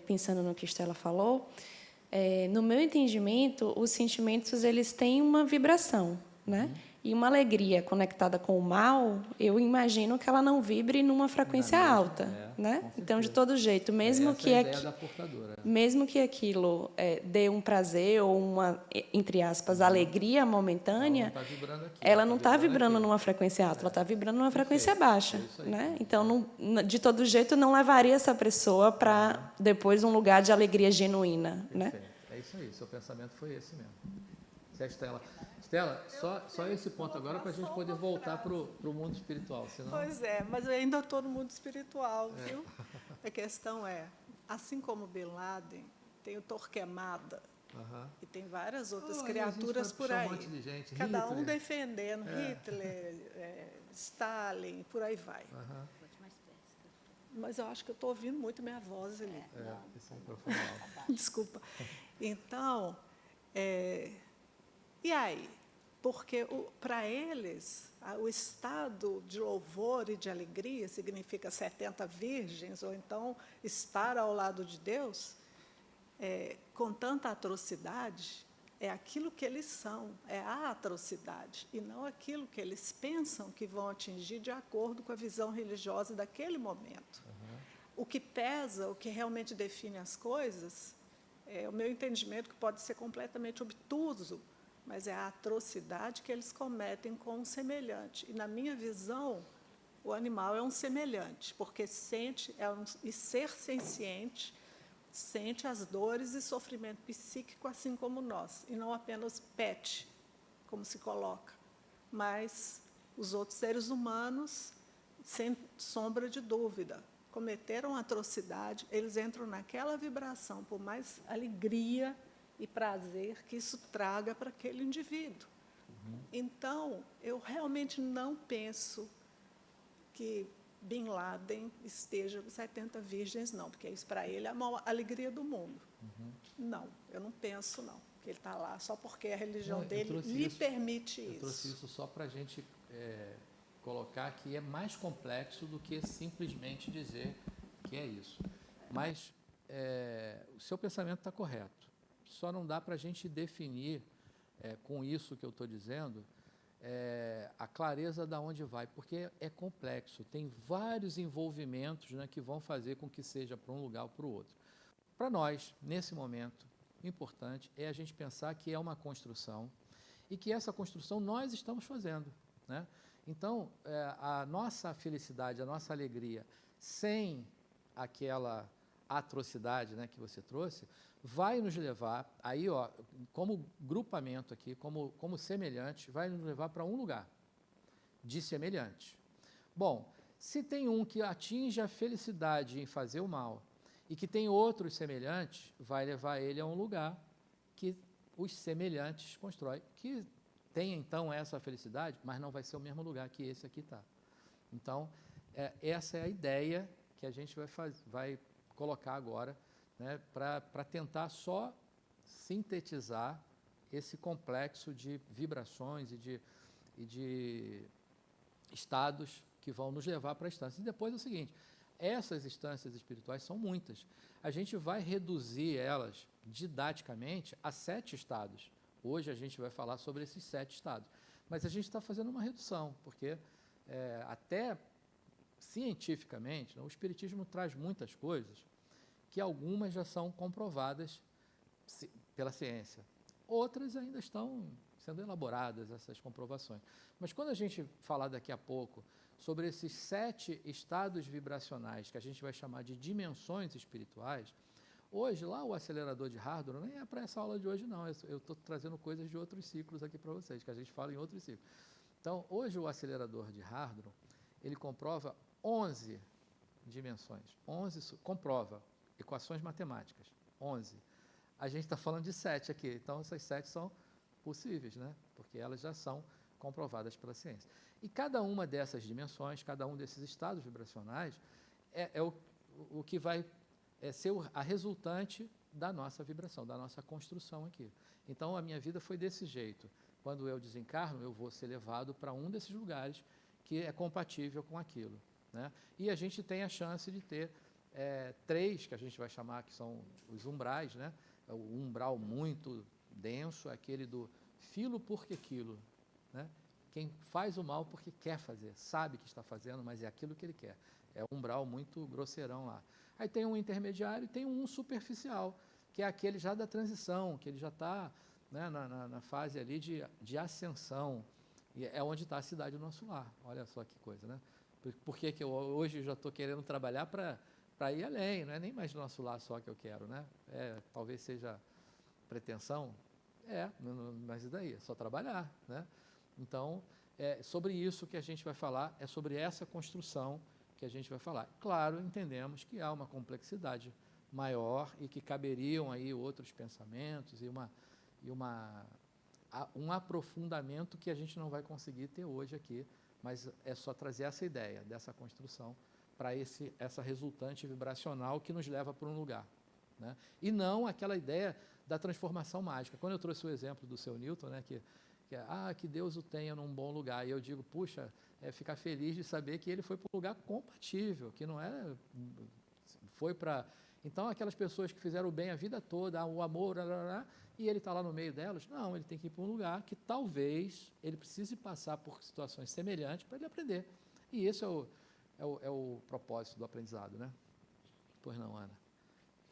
pensando no que Estela falou, no meu entendimento, os sentimentos eles têm uma vibração, né? E uma alegria conectada com o mal, eu imagino que ela não vibre numa frequência alta, né? Então, de todo jeito, mesmo
essa é a ideia da portadora.
Mesmo que aquilo dê um prazer ou uma, entre aspas, alegria momentânea, ela não está vibrando numa frequência alta, ela está vibrando numa frequência baixa, né? Então, de todo jeito, não levaria essa pessoa para depois um lugar de alegria genuína, né?
É isso aí, seu pensamento foi esse mesmo. Estela, Estela, só esse ponto agora para a gente poder voltar para o mundo espiritual. Senão...
Pois é, mas eu ainda estou no mundo espiritual, viu? A questão é, assim como Bin Laden, tem o Torquemada, e tem várias outras criaturas por aí.
Um monte de gente.
Cada
Hitler.
um defendendo Hitler, Stalin, por aí vai. Mas eu acho que eu estou ouvindo muito minha voz ali.
Isso é um profissional.
Desculpa. Então, e aí? Porque, para eles, o estado de louvor e de alegria significa 70 virgens, ou então estar ao lado de Deus, com tanta atrocidade, é aquilo que eles são, é a atrocidade, e não aquilo que eles pensam que vão atingir de acordo com a visão religiosa daquele momento. O que pesa, o que realmente define as coisas, é o meu entendimento, que pode ser completamente obtuso, mas é a atrocidade que eles cometem com um semelhante. E, na minha visão, o animal é um semelhante, porque sente, e ser senciente, sente as dores e sofrimento psíquico, assim como nós, e não apenas pet, como se coloca. Mas os outros seres humanos, sem sombra de dúvida, cometeram atrocidade, eles entram naquela vibração, por mais alegria e prazer que isso traga para aquele indivíduo. Então, eu realmente não penso que Bin Laden esteja com 70 virgens, não, porque isso para ele é a maior alegria do mundo. Não, eu não penso, não, que ele está lá só porque a religião dele lhe permite isso.
Eu trouxe isso só para a gente colocar que é mais complexo do que simplesmente dizer que é isso. Mas o seu pensamento está correto. Só não dá para a gente definir, com isso que eu estou dizendo, a clareza de onde vai, porque é complexo, tem vários envolvimentos, né, que vão fazer com que seja para um lugar ou para o outro. Para nós, nesse momento, o importante é a gente pensar que é uma construção e que essa construção nós estamos fazendo, né? Então, a nossa felicidade, a nossa alegria, sem aquela atrocidade, né, que você trouxe, vai nos levar, aí, ó, como grupamento aqui, como semelhante, vai nos levar para um lugar de semelhante. Bom, se tem um que atinge a felicidade em fazer o mal e que tem outros semelhantes, vai levar ele a um lugar que os semelhantes constroem, que tem então essa felicidade, mas não vai ser o mesmo lugar que esse aqui está. Então, essa é a ideia que a gente vai colocar agora, né, para tentar só sintetizar esse complexo de vibrações e de estados que vão nos levar para a instância. E depois é o seguinte, essas instâncias espirituais são muitas. A gente vai reduzir elas didaticamente a 7 estados. Hoje a gente vai falar sobre esses 7 estados. Mas a gente está fazendo uma redução, porque até cientificamente, né, o Espiritismo traz muitas coisas que algumas já são comprovadas pela ciência. Outras ainda estão sendo elaboradas, essas comprovações. Mas quando a gente falar daqui a pouco sobre esses 7 estados vibracionais, que a gente vai chamar de dimensões espirituais, hoje, lá o acelerador de Hardron, nem é para essa aula de hoje, não. Eu estou trazendo coisas de outros ciclos aqui para vocês, que a gente fala em outros ciclos. Então, hoje o acelerador de Hardron, ele comprova 11 dimensões, comprova equações matemáticas, 11. A gente está falando de 7 aqui, então essas 7 são possíveis, né? Porque elas já são comprovadas pela ciência. E cada uma dessas dimensões, cada um desses estados vibracionais, é o que vai ser a resultante da nossa vibração, da nossa construção aqui. Então, a minha vida foi desse jeito. Quando eu desencarno, eu vou ser levado para um desses lugares que é compatível com aquilo, né? E a gente tem a chance de ter 3, que a gente vai chamar que são os umbrais, né? O umbral muito denso, aquele do filo porque quilo, né? Quem faz o mal porque quer fazer, sabe que está fazendo, mas é aquilo que ele quer. É um umbral muito grosseirão lá. Aí tem um intermediário e tem um superficial, que é aquele já da transição, que ele já está, né, na fase ali de ascensão. E é onde está a cidade do nosso lar. Olha só que coisa, né? Por que eu hoje já estou querendo trabalhar para ir além? Não é nem mais do nosso lar só que eu quero, né? Talvez seja pretensão. Mas e daí? É só trabalhar, né? Então, sobre isso que a gente vai falar, é sobre essa construção que a gente vai falar. Claro, entendemos que há uma complexidade maior e que caberiam aí outros pensamentos e um aprofundamento que a gente não vai conseguir ter hoje aqui, mas é só trazer essa ideia dessa construção para essa resultante vibracional que nos leva para um lugar, né? E não aquela ideia da transformação mágica. Quando eu trouxe o exemplo do seu Newton, né, que Deus o tenha num bom lugar, e eu digo, puxa, ficar feliz de saber que ele foi para um lugar compatível, que não foi para... Então, aquelas pessoas que fizeram o bem a vida toda, o amor, e ele está lá no meio delas, não, ele tem que ir para um lugar que talvez ele precise passar por situações semelhantes para ele aprender. E esse é o propósito do aprendizado, né? Pois não, Ana?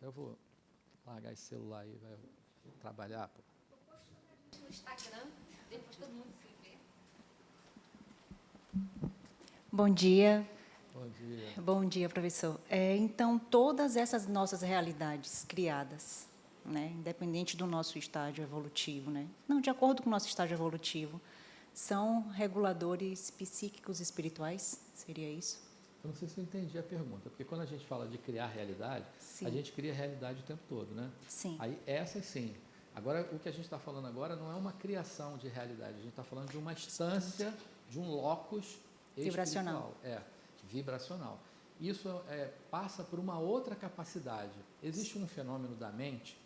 Eu vou largar esse celular aí, vai trabalhar, pô.
No Instagram, depois todo mundo se vê.
Bom dia.
Bom dia.
Bom dia, professor. Então, todas essas nossas realidades criadas, né, independente do nosso estágio evolutivo, né, não, de acordo com o nosso estágio evolutivo, são reguladores psíquicos espirituais? Seria isso?
Eu não sei se eu entendi a pergunta, porque quando a gente fala de criar realidade,
Sim.
a gente cria realidade o tempo todo, né?
Sim.
Aí, essa sim. Agora, o que a gente está falando agora não é uma criação de realidade, a gente está falando de uma instância, de um locus
Vibracional.
Vibracional. Isso passa por uma outra capacidade. Existe um fenômeno da mente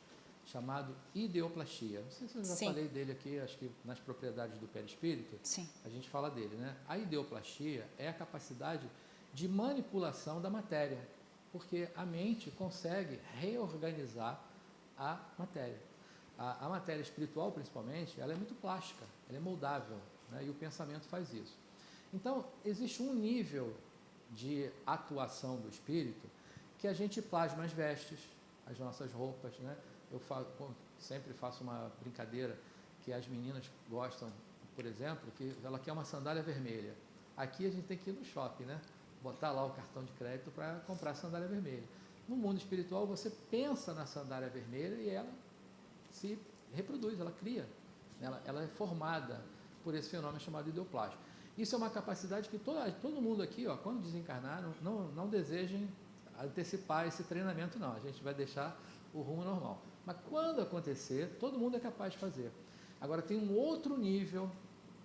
chamado ideoplastia. Não sei se eu já
Sim.
falei dele aqui, acho que nas propriedades do perispírito,
Sim.
a gente fala dele, né? A ideoplastia é a capacidade de manipulação da matéria, porque a mente consegue reorganizar a matéria. A matéria espiritual, principalmente, ela é muito plástica, ela é moldável, né? E o pensamento faz isso. Então, existe um nível de atuação do espírito que a gente plasma as vestes, as nossas roupas, né? Eu sempre faço uma brincadeira que as meninas gostam, por exemplo, que ela quer uma sandália vermelha. Aqui a gente tem que ir no shopping, né? Botar lá o cartão de crédito para comprar a sandália vermelha. No mundo espiritual, você pensa na sandália vermelha e ela se reproduz, ela cria. Ela é formada por esse fenômeno chamado ideoplasma. Isso é uma capacidade que todo mundo aqui, ó, quando desencarnar, não desejem antecipar esse treinamento, não. A gente vai deixar o rumo normal. Mas quando acontecer, todo mundo é capaz de fazer. Agora, tem um outro nível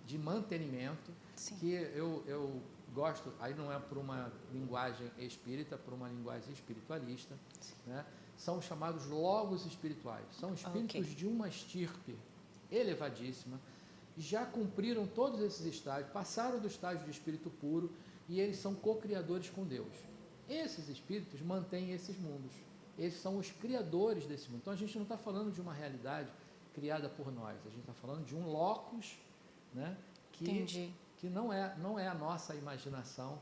de mantenimento. Sim. Que eu gosto, aí não é por uma linguagem espírita, por uma linguagem espiritualista, né? São os chamados logos espirituais. São espíritos de uma estirpe elevadíssima, já cumpriram todos esses estágios, passaram do estágio de espírito puro e eles são co-criadores com Deus. Esses espíritos mantêm esses mundos. Eles são os criadores desse mundo. Então, a gente não está falando de uma realidade criada por nós. A gente está falando de um locus, né,
Entendi.
que não é a nossa imaginação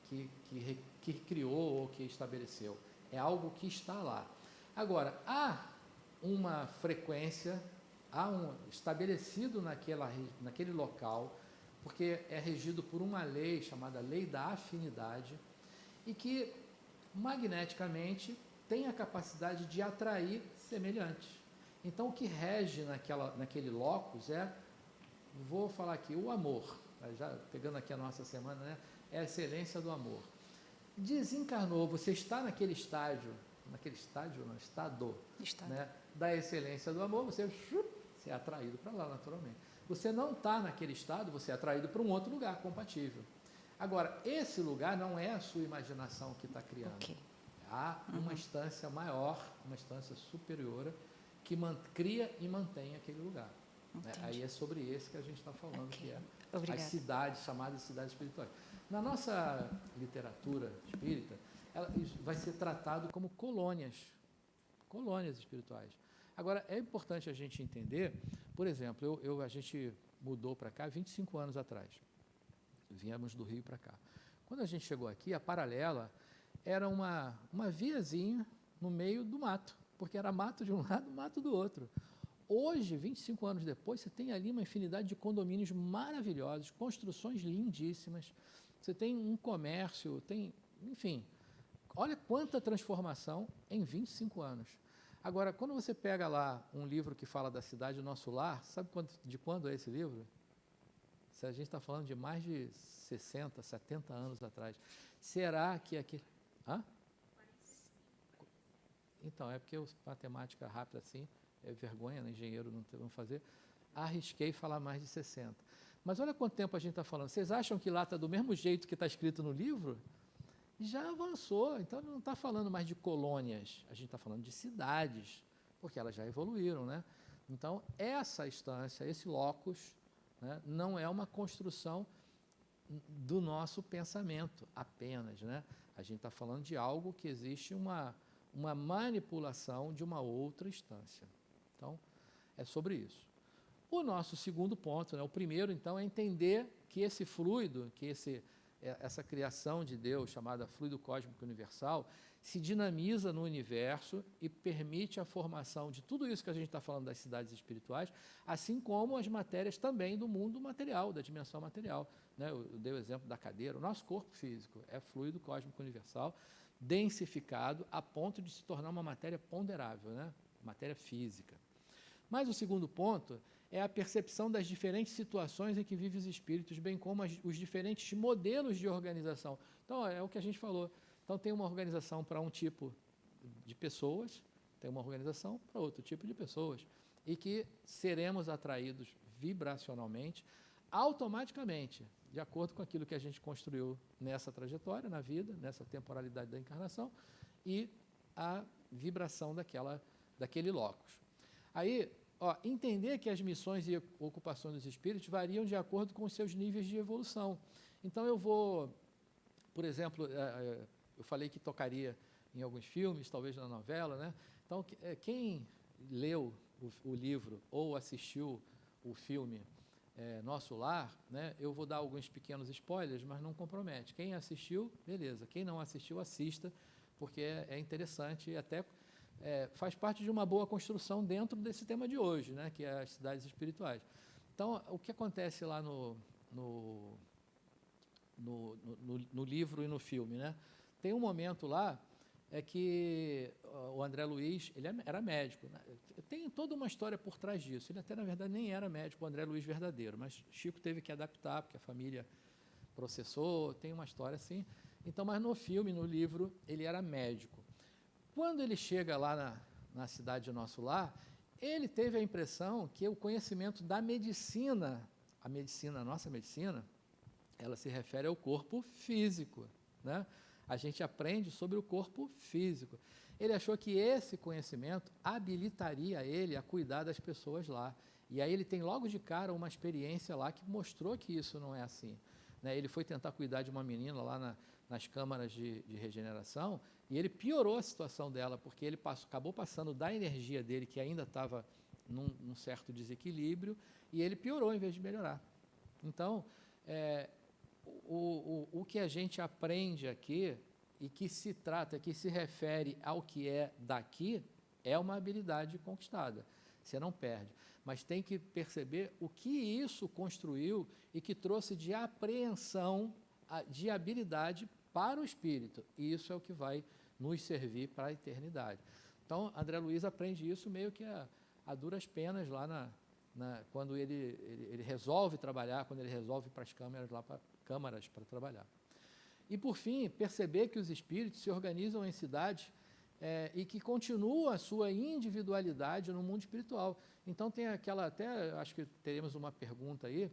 que criou ou que estabeleceu. É algo que está lá. Agora, há uma frequência, estabelecido naquele local, porque é regido por uma lei chamada Lei da Afinidade, e que magneticamente tem a capacidade de atrair semelhantes. Então, o que rege naquele locus vou falar aqui, o amor, já pegando aqui a nossa semana, né? É a excelência do amor. Desencarnou, você está naquele estado, né? Da excelência do amor, você é atraído para lá, naturalmente. Você não está naquele estado, você é atraído para um outro lugar compatível. Agora, esse lugar não é a sua imaginação que está criando.
Ok.
Há uma instância maior, uma instância superior, que cria e mantém aquele lugar. Né? Aí é sobre esse que a gente está falando, que é
Obrigada.
as cidades, chamadas cidades espirituais. Na nossa literatura espírita, isso vai ser tratado como colônias espirituais. Agora, é importante a gente entender, por exemplo, a gente mudou para cá 25 anos atrás. Viemos do Rio para cá. Quando a gente chegou aqui, a Paralela era uma viazinha no meio do mato, porque era mato de um lado, mato do outro. Hoje, 25 anos depois, você tem ali uma infinidade de condomínios maravilhosos, construções lindíssimas, você tem um comércio, enfim, olha quanta transformação em 25 anos. Agora, quando você pega lá um livro que fala da cidade do nosso lar, sabe de quando é esse livro? Se a gente está falando de mais de 60, 70 anos atrás, será que aquele... Hã? Então, é porque matemática rápida assim, é vergonha, né? Engenheiro não fazer. Arrisquei falar mais de 60. Mas olha quanto tempo a gente está falando. Vocês acham que lá está do mesmo jeito que está escrito no livro? Já avançou, então não está falando mais de colônias, a gente está falando de cidades, porque elas já evoluíram, né? Então, essa instância, esse locus, né, não é uma construção do nosso pensamento apenas, né? A gente está falando de algo que existe uma manipulação de uma outra instância. Então, é sobre isso. O nosso segundo ponto, né, o primeiro, então, é entender que esse fluido, essa criação de Deus, chamada fluido cósmico universal, se dinamiza no universo e permite a formação de tudo isso que a gente está falando das cidades espirituais, assim como as matérias também do mundo material, da dimensão material. Né? Eu dei o exemplo da cadeira. O nosso corpo físico é fluido cósmico universal, densificado a ponto de se tornar uma matéria ponderável, né? Matéria física. Mas o segundo ponto é a percepção das diferentes situações em que vivem os espíritos, bem como os diferentes modelos de organização. Então, é o que a gente falou. Então, tem uma organização para um tipo de pessoas, tem uma organização para outro tipo de pessoas, e que seremos atraídos vibracionalmente, automaticamente, de acordo com aquilo que a gente construiu nessa trajetória, na vida, nessa temporalidade da encarnação, e a vibração daquele locus. Aí, entender que as missões e ocupações dos espíritos variam de acordo com os seus níveis de evolução. Então, eu vou, por exemplo, eu falei que tocaria em alguns filmes, talvez na novela, né? Então, quem leu o livro ou assistiu o filme Nosso Lar, né? Eu vou dar alguns pequenos spoilers, mas não compromete. Quem assistiu, beleza. Quem não assistiu, assista, porque é interessante e até... faz parte de uma boa construção dentro desse tema de hoje, né, que é as cidades espirituais. Então, o que acontece lá no livro e no filme, né? Tem um momento lá que o André Luiz, ele era médico, né? Tem toda uma história por trás disso. Ele até, na verdade, nem era médico, o André Luiz verdadeiro, mas Chico teve que adaptar, porque a família processou, tem uma história assim. Então, mas no filme, no livro, ele era médico. Quando ele chega lá na cidade de Nosso Lar, ele teve a impressão que o conhecimento da medicina, a nossa medicina, ela se refere ao corpo físico, né? A gente aprende sobre o corpo físico. Ele achou que esse conhecimento habilitaria ele a cuidar das pessoas lá. E aí ele tem logo de cara uma experiência lá que mostrou que isso não é assim. Né? Ele foi tentar cuidar de uma menina lá nas câmaras de regeneração, e ele piorou a situação dela, porque ele acabou passando da energia dele, que ainda estava num certo desequilíbrio, e ele piorou em vez de melhorar. Então, o que a gente aprende aqui, e que se trata, que se refere ao que é daqui, é uma habilidade conquistada. Você não perde. Mas tem que perceber o que isso construiu e que trouxe de apreensão, de habilidade para o espírito. E isso é o que vai nos servir para a eternidade. Então, André Luiz aprende isso meio que a duras penas lá quando ele resolve trabalhar, quando ele resolve ir para as câmaras para trabalhar. E, por fim, perceber que os espíritos se organizam em cidades e que continuam a sua individualidade no mundo espiritual. Então, tem aquela, até acho que teremos uma pergunta aí,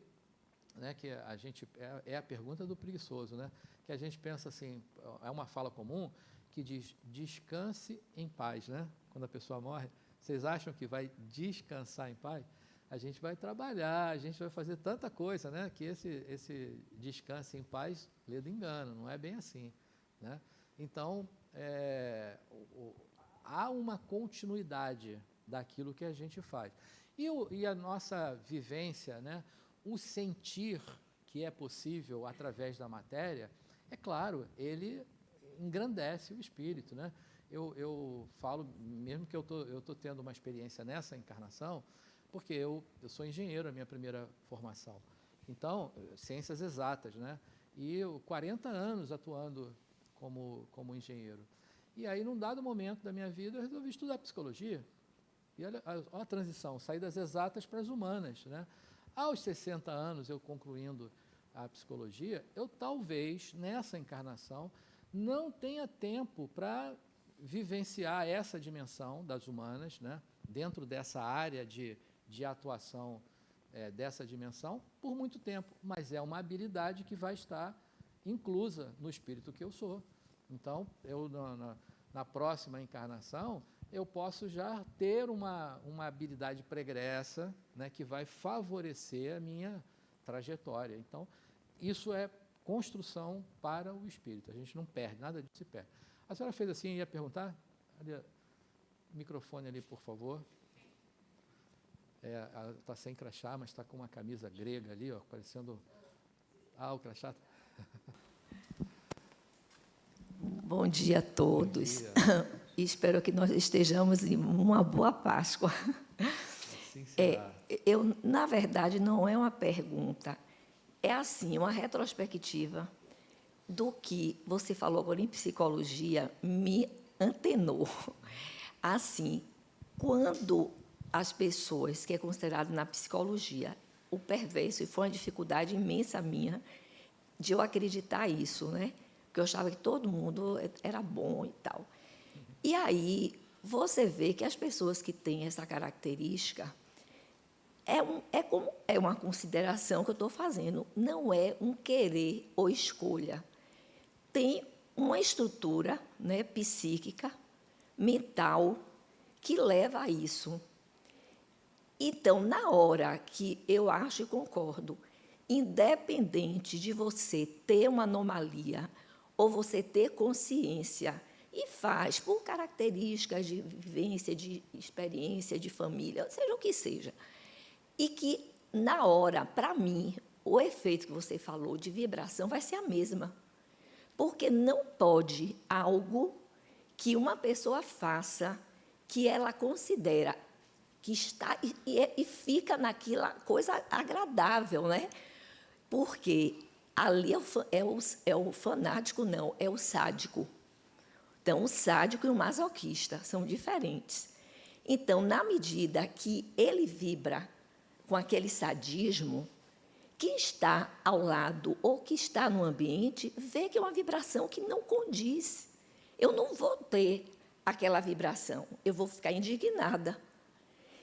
né, que a gente, é a pergunta do preguiçoso, né, que a gente pensa assim, é uma fala comum, que diz, descanse em paz, né? Quando a pessoa morre, vocês acham que vai descansar em paz? A gente vai trabalhar, a gente vai fazer tanta coisa, né? Que esse descanse em paz lê do engano, não é bem assim, né? Então, há uma continuidade daquilo que a gente faz. E a nossa vivência, né? O sentir que é possível através da matéria, é claro, ele engrandece o espírito, né? Eu falo, mesmo que eu tô tendo uma experiência nessa encarnação, porque eu sou engenheiro, a minha primeira formação. Então, ciências exatas, né? E eu, 40 anos atuando como engenheiro. E aí, num dado momento da minha vida, eu resolvi estudar psicologia. E olha a transição, saí das exatas para as humanas, né? Aos 60 anos, eu concluindo a psicologia, eu talvez, nessa encarnação, não tenha tempo para vivenciar essa dimensão das humanas, né? Dentro dessa área de atuação dessa dimensão, por muito tempo. Mas é uma habilidade que vai estar inclusa no espírito que eu sou. Então, eu na próxima encarnação, eu posso já ter uma habilidade pregressa, né, que vai favorecer a minha trajetória. Então, isso é construção para o espírito. A gente não perde, nada disso se perde. A senhora fez assim, ia perguntar? Ali, microfone ali, por favor. Ela está sem crachá, mas está com uma camisa grega ali, ó, parecendo... o crachá...
Bom dia a todos.
Bom dia.
Espero que nós estejamos em uma boa Páscoa.
Assim será.
Na verdade, não é uma pergunta, é assim, uma retrospectiva do que você falou agora em psicologia, me antenou. Assim, quando as pessoas, que é considerado na psicologia o perverso, e foi uma dificuldade imensa minha de eu acreditar isso, né? Porque eu achava que todo mundo era bom e tal. E aí você vê que as pessoas que têm essa característica é uma consideração que eu estou fazendo, não é um querer ou escolha. Tem uma estrutura, né, psíquica, mental, que leva a isso. Então, na hora que eu acho e concordo, independente de você ter uma anomalia ou você ter consciência, e faz por características de vivência, de experiência, de família, seja o que seja, e que, na hora, para mim, o efeito que você falou de vibração vai ser a mesma. Porque não pode algo que uma pessoa faça que ela considera que está e fica naquela coisa agradável, né? Porque ali é o fanático, não, é o sádico. Então, o sádico e o masoquista são diferentes. Então, na medida que ele vibra com aquele sadismo, quem está ao lado ou que está no ambiente vê que é uma vibração que não condiz. Eu não vou ter aquela vibração, eu vou ficar indignada.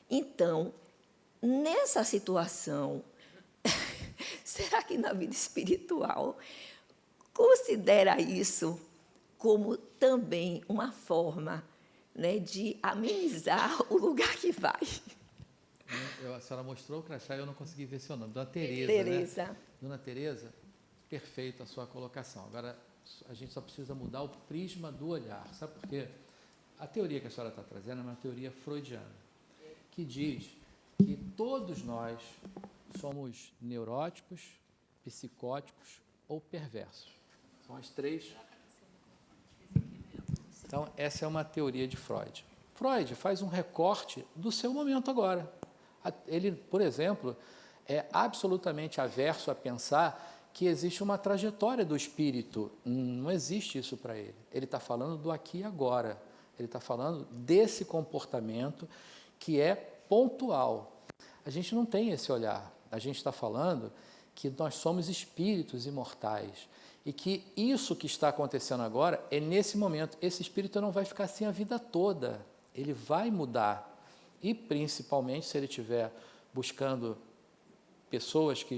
Então, nessa situação, será que na vida espiritual considera isso como também uma forma, né, de amenizar o lugar que vai?
A senhora mostrou o crachá e eu não consegui ver seu nome. Dona Tereza,
Tereza.
né? Dona Tereza, perfeita a sua colocação. Agora, A gente só precisa mudar o prisma do olhar. Sabe por quê? A teoria que a senhora está trazendo é uma teoria freudiana, que diz que todos nós somos neuróticos, psicóticos ou perversos. São as três. Então, essa é uma teoria de Freud. Freud faz um recorte do seu momento agora. Ele, por exemplo, é absolutamente averso a pensar que existe uma trajetória do espírito. Não existe isso para ele. Ele está falando do aqui e agora. Ele está falando desse comportamento que é pontual. A gente não tem esse olhar. A gente está falando que nós somos espíritos imortais e que isso que está acontecendo agora é nesse momento. Esse espírito não vai ficar assim a vida toda. Ele vai mudar. E, principalmente, se ele estiver buscando pessoas que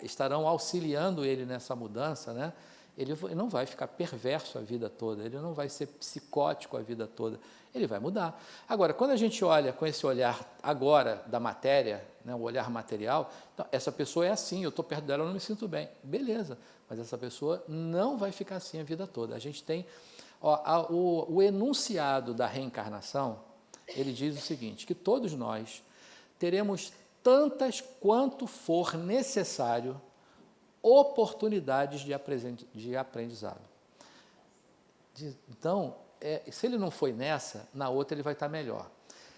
estarão auxiliando ele nessa mudança, né? Ele não vai ficar perverso a vida toda, ele não vai ser psicótico a vida toda, ele vai mudar. Agora, quando a gente olha com esse olhar agora da matéria, né, o olhar material, então, essa pessoa é assim, eu estou perto dela, eu não me sinto bem. Beleza, mas essa pessoa não vai ficar assim a vida toda. A gente tem o enunciado da reencarnação, ele diz o seguinte, que todos nós teremos tantas quanto for necessário oportunidades de aprendizado. Então, se ele não foi nessa, na outra ele vai estar melhor.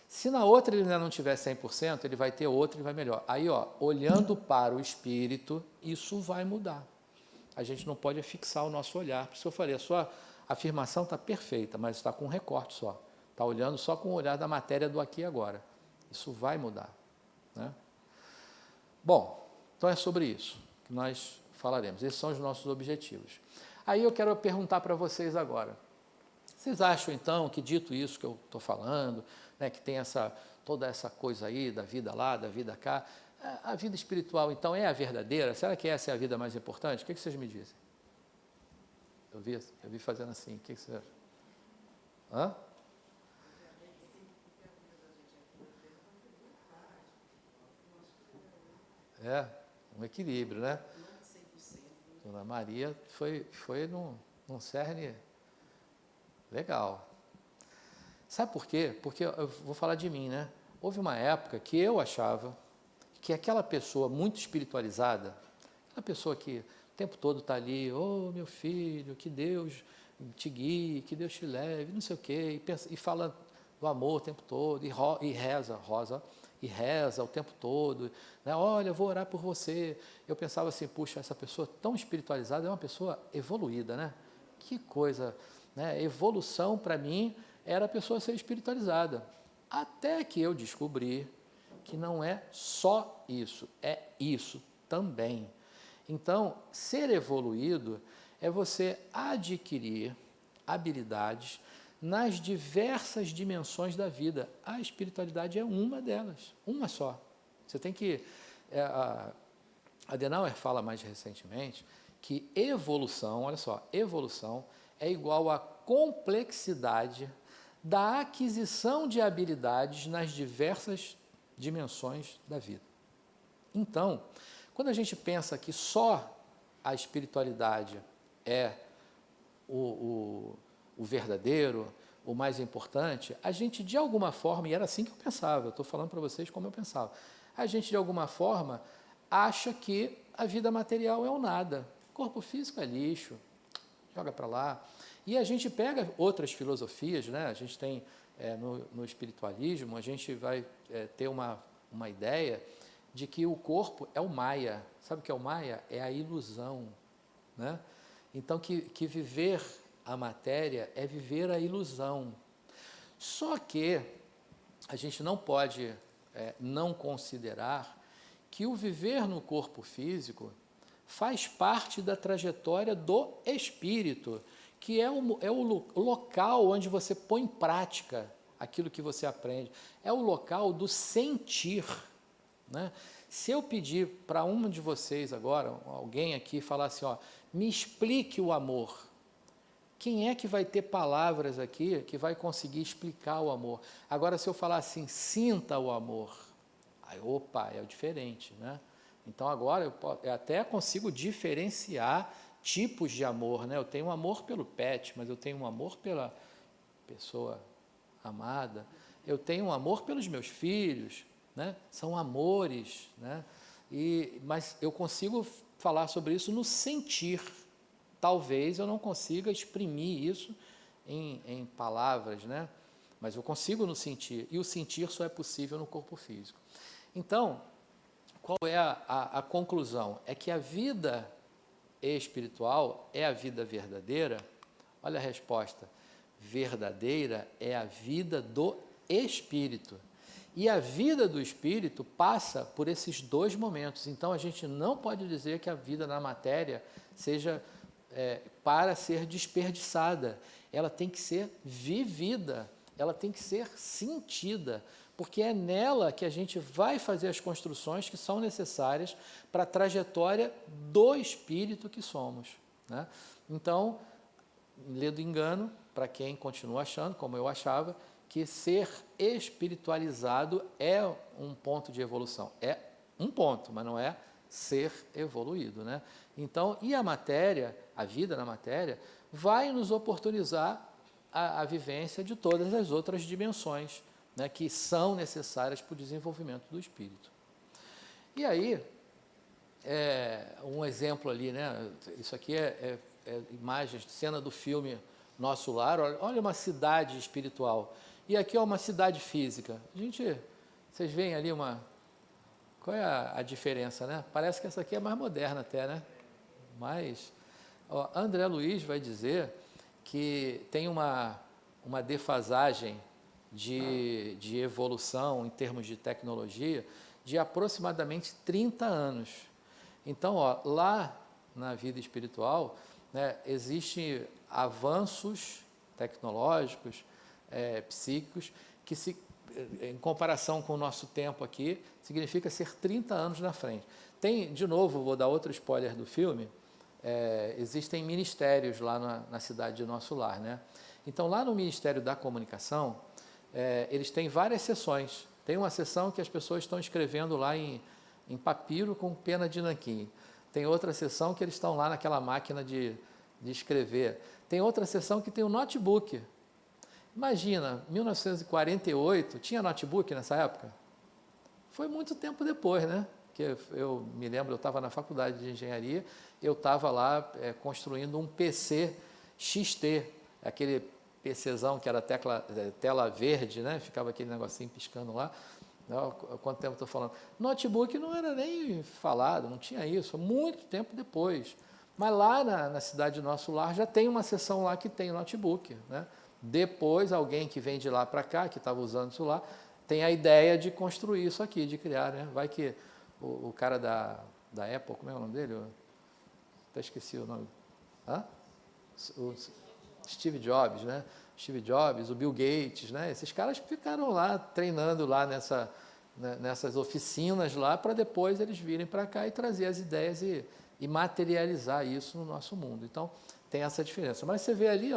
Se na outra ele ainda não tiver 100%, ele vai ter outra e vai melhor. Aí, olhando para o espírito, isso vai mudar. A gente não pode fixar o nosso olhar. Por isso eu falei, a sua afirmação está perfeita, mas está com um recorte só. Está olhando só com o olhar da matéria do aqui e agora. Isso vai mudar, né? Bom, então é sobre isso que nós falaremos. Esses são os nossos objetivos. Aí eu quero perguntar para vocês agora. Vocês acham, então, que dito isso que eu estou falando, né, que tem toda essa coisa aí da vida lá, da vida cá, a vida espiritual, então, é a verdadeira? Será que essa é a vida mais importante? O que vocês me dizem? Eu vi fazendo assim. O que vocês acham? Hã? É, um equilíbrio, né? Dona Maria foi num cerne legal. Sabe por quê? Porque eu vou falar de mim, né? Houve uma época que eu achava que aquela pessoa muito espiritualizada, aquela pessoa que o tempo todo está ali, meu filho, que Deus te guie, que Deus te leve, não sei o quê, e fala do amor o tempo todo, e reza o tempo todo, né? Olha, eu vou orar por você. Eu pensava assim, puxa, essa pessoa tão espiritualizada é uma pessoa evoluída, né? Que coisa, né? Evolução para mim era a pessoa ser espiritualizada. Até que eu descobri que não é só isso, é isso também. Então, ser evoluído é você adquirir habilidades nas diversas dimensões da vida. A espiritualidade é uma delas, uma só. Você tem que... a Adenauer fala mais recentemente que evolução, olha só, evolução é igual à complexidade da aquisição de habilidades nas diversas dimensões da vida. Então, quando a gente pensa que só a espiritualidade é o verdadeiro, o mais importante, a gente de alguma forma, e era assim que eu pensava, eu estou falando para vocês como eu pensava, a gente de alguma forma acha que a vida material é um nada, corpo físico é lixo, joga para lá. E a gente pega outras filosofias, né? A gente tem no espiritualismo, a gente vai ter uma ideia de que o corpo é o Maya. Sabe o que é o Maya? É a ilusão, né? Então, que viver a matéria é viver a ilusão. Só que a gente não pode não considerar que o viver no corpo físico faz parte da trajetória do espírito, que é o local onde você põe em prática aquilo que você aprende. É o local do sentir, né? Se eu pedir para um de vocês agora, alguém aqui, falar assim, me explique o amor, quem é que vai ter palavras aqui que vai conseguir explicar o amor? Agora, se eu falar assim, sinta o amor, aí, opa, é diferente, né? Então, agora eu até consigo diferenciar tipos de amor, né? Eu tenho um amor pelo pet, mas eu tenho um amor pela pessoa amada. Eu tenho um amor pelos meus filhos, né? São amores, né? Mas eu consigo falar sobre isso no sentir. Talvez eu não consiga exprimir isso em palavras, né? Mas eu consigo no sentir. E o sentir só é possível no corpo físico. Então, qual é a conclusão? É que a vida espiritual é a vida verdadeira. Olha a resposta. Verdadeira é a vida do espírito. E a vida do espírito passa por esses dois momentos. Então, a gente não pode dizer que a vida na matéria seja para ser desperdiçada. Ela tem que ser vivida, ela tem que ser sentida, porque é nela que a gente vai fazer as construções que são necessárias para a trajetória do espírito que somos, né? Então, lê do engano, para quem continua achando, como eu achava, que ser espiritualizado é um ponto de evolução. É um ponto, mas não é ser evoluído, né? Então, e a matéria, a vida na matéria, vai nos oportunizar a vivência de todas as outras dimensões, né, que são necessárias para o desenvolvimento do espírito. E aí, um exemplo ali, né? Isso aqui é imagens, cena do filme Nosso Lar. Olha uma cidade espiritual. E aqui é uma cidade física. Vocês veem ali qual é a diferença, né? Parece que essa aqui é mais moderna até, né? Mas André Luiz vai dizer que tem uma defasagem de evolução em termos de tecnologia de aproximadamente 30 anos. Então, lá na vida espiritual, né, existem avanços tecnológicos, psíquicos, que em comparação com o nosso tempo aqui, significa ser 30 anos na frente. De novo, vou dar outro spoiler do filme, existem ministérios lá na cidade de Nosso Lar, né? Então, lá no Ministério da Comunicação, eles têm várias sessões. Tem uma sessão que as pessoas estão escrevendo lá em papiro com pena de nanquim. Tem outra sessão que eles estão lá naquela máquina de escrever. Tem outra sessão que tem um notebook. Imagina, 1948, tinha notebook nessa época? Foi muito tempo depois, né? Que eu me lembro, eu estava na faculdade de engenharia, eu estava lá construindo um PC XT, aquele PCzão que era tela verde, né? Ficava aquele negocinho piscando lá. Quanto tempo estou falando? Notebook não era nem falado, não tinha isso, muito tempo depois. Mas lá na cidade de Nosso Lar já tem uma seção lá que tem notebook, né? Depois, alguém que vem de lá para cá, que estava usando isso lá, tem a ideia de construir isso aqui, de criar, né? Vai que o cara da Apple, como é o nome dele? Eu até esqueci o nome. O Steve Jobs, né? Steve Jobs, o Bill Gates, né? Esses caras ficaram lá treinando lá nessas oficinas lá para depois eles virem para cá e trazer as ideias e materializar isso no nosso mundo. Então, tem essa diferença. Mas você vê ali,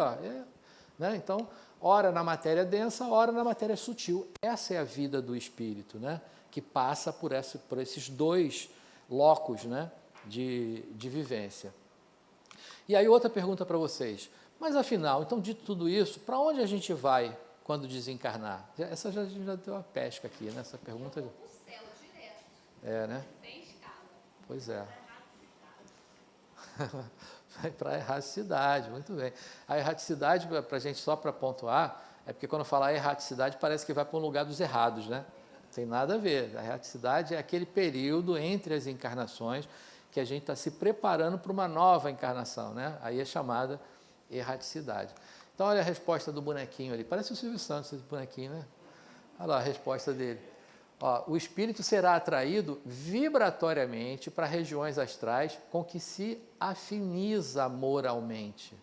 né? Então, ora na matéria densa, ora na matéria sutil. Essa é a vida do espírito, né? Que passa por esses dois locos, né? de vivência. E aí outra pergunta para vocês. Mas afinal, então, dito tudo isso, para onde a gente vai quando desencarnar? Essa a gente já deu uma pesca aqui, né? Essa pergunta...
O céu direto.
Né?
Sem escala.
Pois é. Vai para a erraticidade, muito bem. A erraticidade, para a gente, só para pontuar, é porque quando falar erraticidade parece que vai para um lugar dos errados, né? Não tem nada a ver. A erraticidade é aquele período entre as encarnações que a gente está se preparando para uma nova encarnação, né? Aí é chamada erraticidade. Então, olha a resposta do bonequinho ali. Parece o Silvio Santos, esse bonequinho, né? Olha lá a resposta dele. O espírito será atraído vibratoriamente para regiões astrais com que se afiniza moralmente.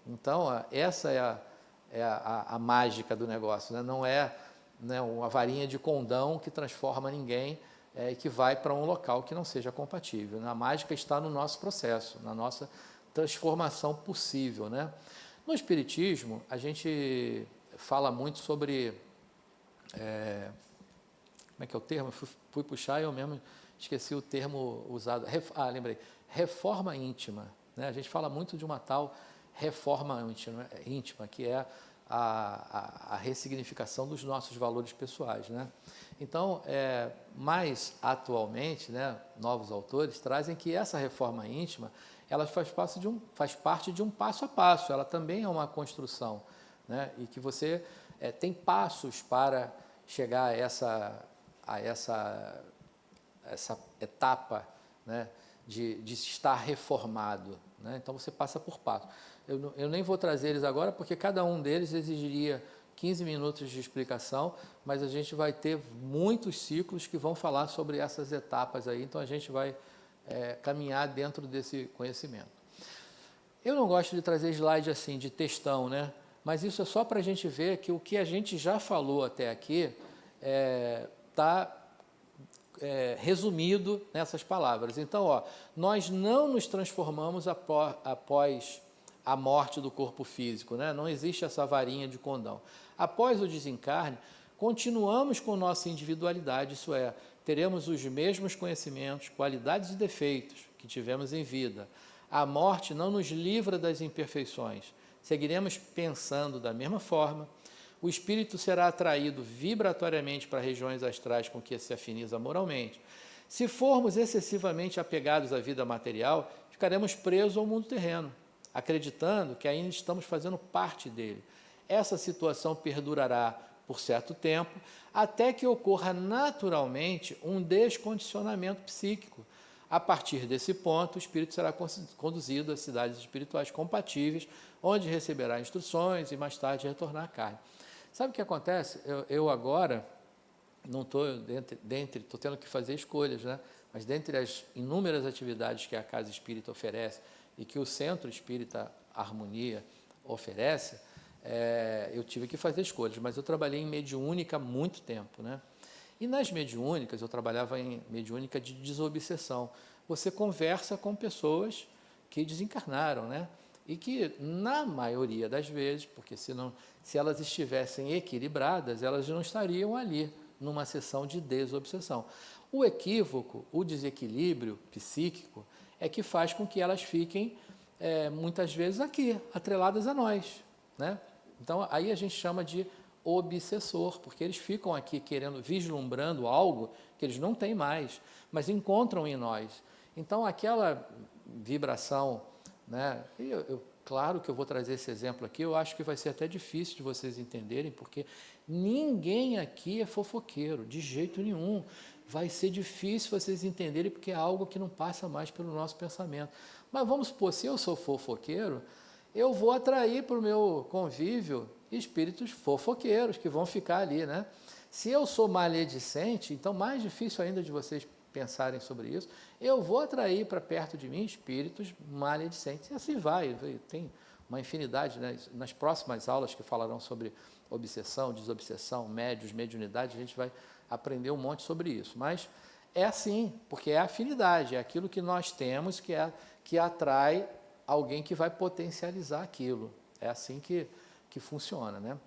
Então, essa é a mágica do negócio, né? Não é, né, uma varinha de condão que transforma ninguém e que vai para um local que não seja compatível. A mágica está no nosso processo, na nossa transformação possível, né? No Espiritismo, a gente fala muito sobre... como é que é o termo? Fui puxar e eu mesmo esqueci o termo usado. Lembrei. Reforma íntima, né? A gente fala muito de uma tal reforma íntima, que é a ressignificação dos nossos valores pessoais, né? Então, mais atualmente, né, novos autores trazem que essa reforma íntima, ela faz parte de um passo a passo, ela também é uma construção, né? E que você tem passos para chegar a essa etapa, né, de estar reformado, né? Então, você passa por passos. Eu nem vou trazer eles agora, porque cada um deles exigiria 15 minutos de explicação, mas a gente vai ter muitos ciclos que vão falar sobre essas etapas aí, então a gente vai caminhar dentro desse conhecimento. Eu não gosto de trazer slide assim, de textão, né? Mas isso é só para a gente ver que o que a gente já falou até aqui está resumido nessas palavras. Então, nós não nos transformamos após a morte do corpo físico, né? Não existe essa varinha de condão. Após o desencarne, continuamos com nossa individualidade, isso é, teremos os mesmos conhecimentos, qualidades e defeitos que tivemos em vida. A morte não nos livra das imperfeições. Seguiremos pensando da mesma forma. O espírito será atraído vibratoriamente para regiões astrais com que se afiniza moralmente. Se formos excessivamente apegados à vida material, ficaremos presos ao mundo terreno, acreditando que ainda estamos fazendo parte dele. Essa situação perdurará por certo tempo, até que ocorra naturalmente um descondicionamento psíquico. A partir desse ponto, o espírito será conduzido a cidades espirituais compatíveis, onde receberá instruções e mais tarde retornar à carne. Sabe o que acontece? Eu agora não estou estou tendo que fazer escolhas, né? Mas dentre as inúmeras atividades que a Casa Espírita oferece e que o Centro Espírita Harmonia oferece, eu tive que fazer escolhas, mas eu trabalhei em mediúnica há muito tempo, né? E nas mediúnicas, eu trabalhava em mediúnica de desobsessão. Você conversa com pessoas que desencarnaram, né? E que, na maioria das vezes, porque se elas estivessem equilibradas, elas não estariam ali, numa sessão de desobsessão. O equívoco, o desequilíbrio psíquico, é que faz com que elas fiquem, muitas vezes, aqui, atreladas a nós, né? Então, aí a gente chama de obsessor, porque eles ficam aqui vislumbrando algo que eles não têm mais, mas encontram em nós. Então, aquela vibração, né? Claro que eu vou trazer esse exemplo aqui, eu acho que vai ser até difícil de vocês entenderem, porque ninguém aqui é fofoqueiro, de jeito nenhum. Vai ser difícil vocês entenderem, porque é algo que não passa mais pelo nosso pensamento. Mas vamos supor, se eu sou fofoqueiro, eu vou atrair para o meu convívio espíritos fofoqueiros que vão ficar ali, né? Se eu sou maledicente, então mais difícil ainda de vocês pensarem sobre isso, eu vou atrair para perto de mim espíritos maledicentes. E assim vai, tem uma infinidade, né? Nas próximas aulas que falarão sobre obsessão, desobsessão, médios, mediunidade, a gente vai aprender um monte sobre isso. Mas é assim, porque é afinidade, é aquilo que nós temos que atrai alguém que vai potencializar aquilo. É assim que funciona, né?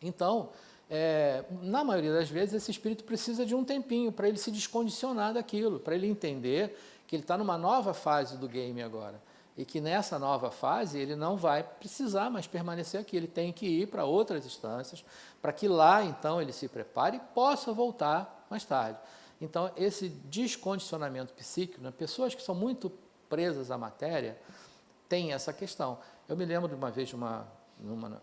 Então, na maioria das vezes, esse espírito precisa de um tempinho para ele se descondicionar daquilo, para ele entender que ele está numa nova fase do game agora. E que nessa nova fase ele não vai precisar mais permanecer aqui, ele tem que ir para outras instâncias, para que lá, então, ele se prepare e possa voltar mais tarde. Então, esse descondicionamento psíquico, né, pessoas que são muito presas à matéria, tem essa questão. Eu me lembro de uma vez,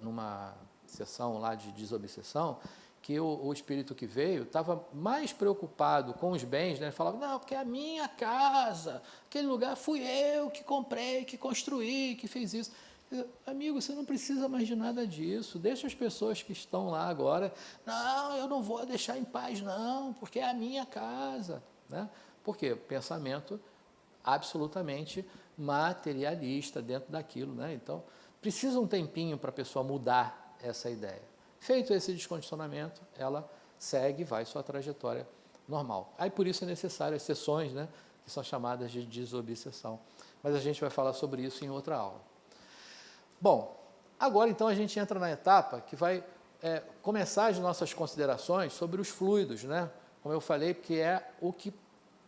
numa sessão lá de desobsessão, que o espírito que veio estava mais preocupado com os bens, né? Ele falava, não, porque é a minha casa, aquele lugar fui eu que comprei, que construí, que fiz isso. Amigo, você não precisa mais de nada disso, deixa as pessoas que estão lá agora, não, eu não vou deixar em paz não, porque é a minha casa, né? Por quê? Pensamento absolutamente materialista dentro daquilo, né? Então, precisa um tempinho para a pessoa mudar essa ideia. Feito esse descondicionamento, ela segue e vai sua trajetória normal. Aí, por isso, é necessário as sessões, né, que são chamadas de desobsessão. Mas a gente vai falar sobre isso em outra aula. Bom, agora, então, a gente entra na etapa que vai começar as nossas considerações sobre os fluidos, né? Como eu falei, porque é o que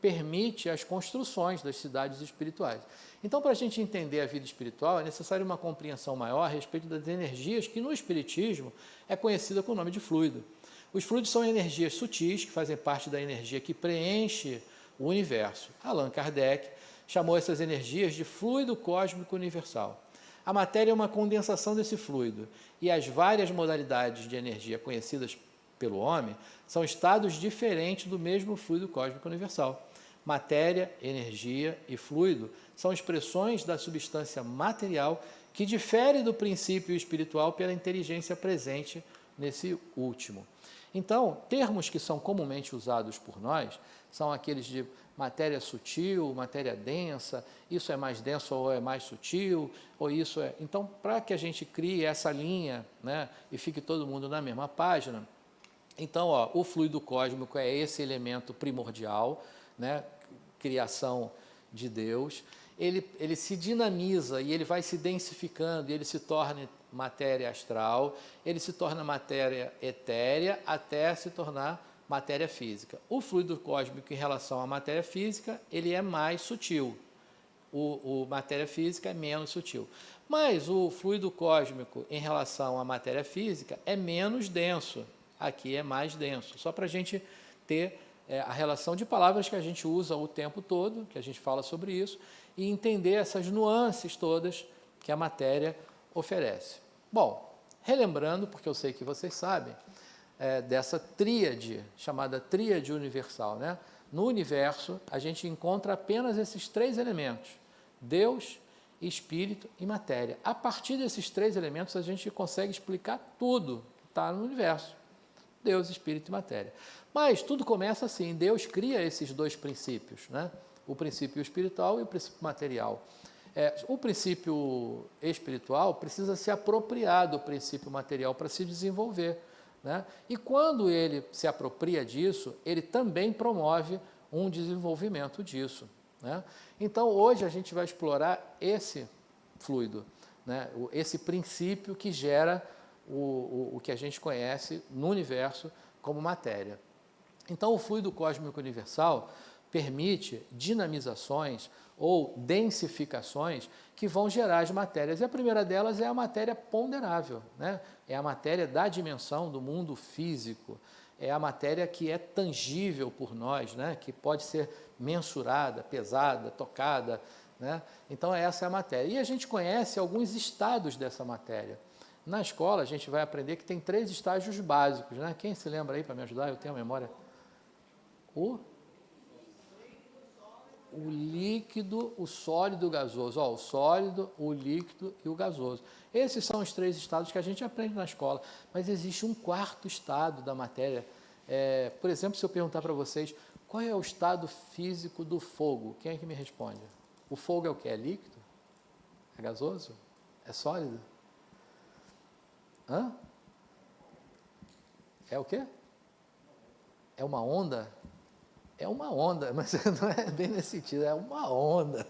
permite as construções das cidades espirituais. Então, para a gente entender a vida espiritual, é necessário uma compreensão maior a respeito das energias que no Espiritismo é conhecida com o nome de fluido. Os fluidos são energias sutis, que fazem parte da energia que preenche o universo. Allan Kardec chamou essas energias de fluido cósmico universal. A matéria é uma condensação desse fluido, e as várias modalidades de energia conhecidas pelo homem são estados diferentes do mesmo fluido cósmico universal. Matéria, energia e fluido são expressões da substância material que difere do princípio espiritual pela inteligência presente nesse último. Então, termos que são comumente usados por nós são aqueles de matéria sutil, matéria densa, isso é mais denso ou é mais sutil, ou isso é... Então, para que a gente crie essa linha, né, e fique todo mundo na mesma página, então, o fluido cósmico é esse elemento primordial, né, criação de Deus, ele se dinamiza e ele vai se densificando, e ele se torna matéria astral, ele se torna matéria etérea, até se tornar matéria física. O fluido cósmico em relação à matéria física, ele é mais sutil. O matéria física é menos sutil. Mas o fluido cósmico em relação à matéria física é menos denso. Aqui é mais denso. Só para a gente ter a relação de palavras que a gente usa o tempo todo, que a gente fala sobre isso, e entender essas nuances todas que a matéria oferece. Bom, relembrando, porque eu sei que vocês sabem, dessa tríade, chamada tríade universal, né? No universo, a gente encontra apenas esses três elementos: Deus, Espírito e matéria. A partir desses três elementos, a gente consegue explicar tudo que está no universo: Deus, Espírito e matéria. Mas tudo começa assim: Deus cria esses dois princípios, né? O princípio espiritual e o princípio material. O princípio espiritual precisa se apropriar do princípio material para se desenvolver, né? E quando ele se apropria disso, ele também promove um desenvolvimento disso, né? Então, hoje a gente vai explorar esse fluido, né? Esse princípio que gera o que a gente conhece no universo como matéria. Então, o fluido cósmico universal permite dinamizações ou densificações que vão gerar as matérias. E a primeira delas é a matéria ponderável, né? É a matéria da dimensão do mundo físico, é a matéria que é tangível por nós, né? Que pode ser mensurada, pesada, tocada, né? Então, essa é a matéria. E a gente conhece alguns estados dessa matéria. Na escola, a gente vai aprender que tem 3 estágios básicos, né? Quem se lembra aí para me ajudar? Eu tenho a memória. O líquido, o sólido e o gasoso. O sólido, o líquido e o gasoso. Esses são os 3 estados que a gente aprende na escola. Mas existe um 4º estado da matéria. Por exemplo, se eu perguntar para vocês, qual é o estado físico do fogo? Quem é que me responde? O fogo é o quê? É líquido? É gasoso? É sólido? Hã? É o quê? É uma onda? É uma onda, mas não é bem nesse sentido, é uma onda.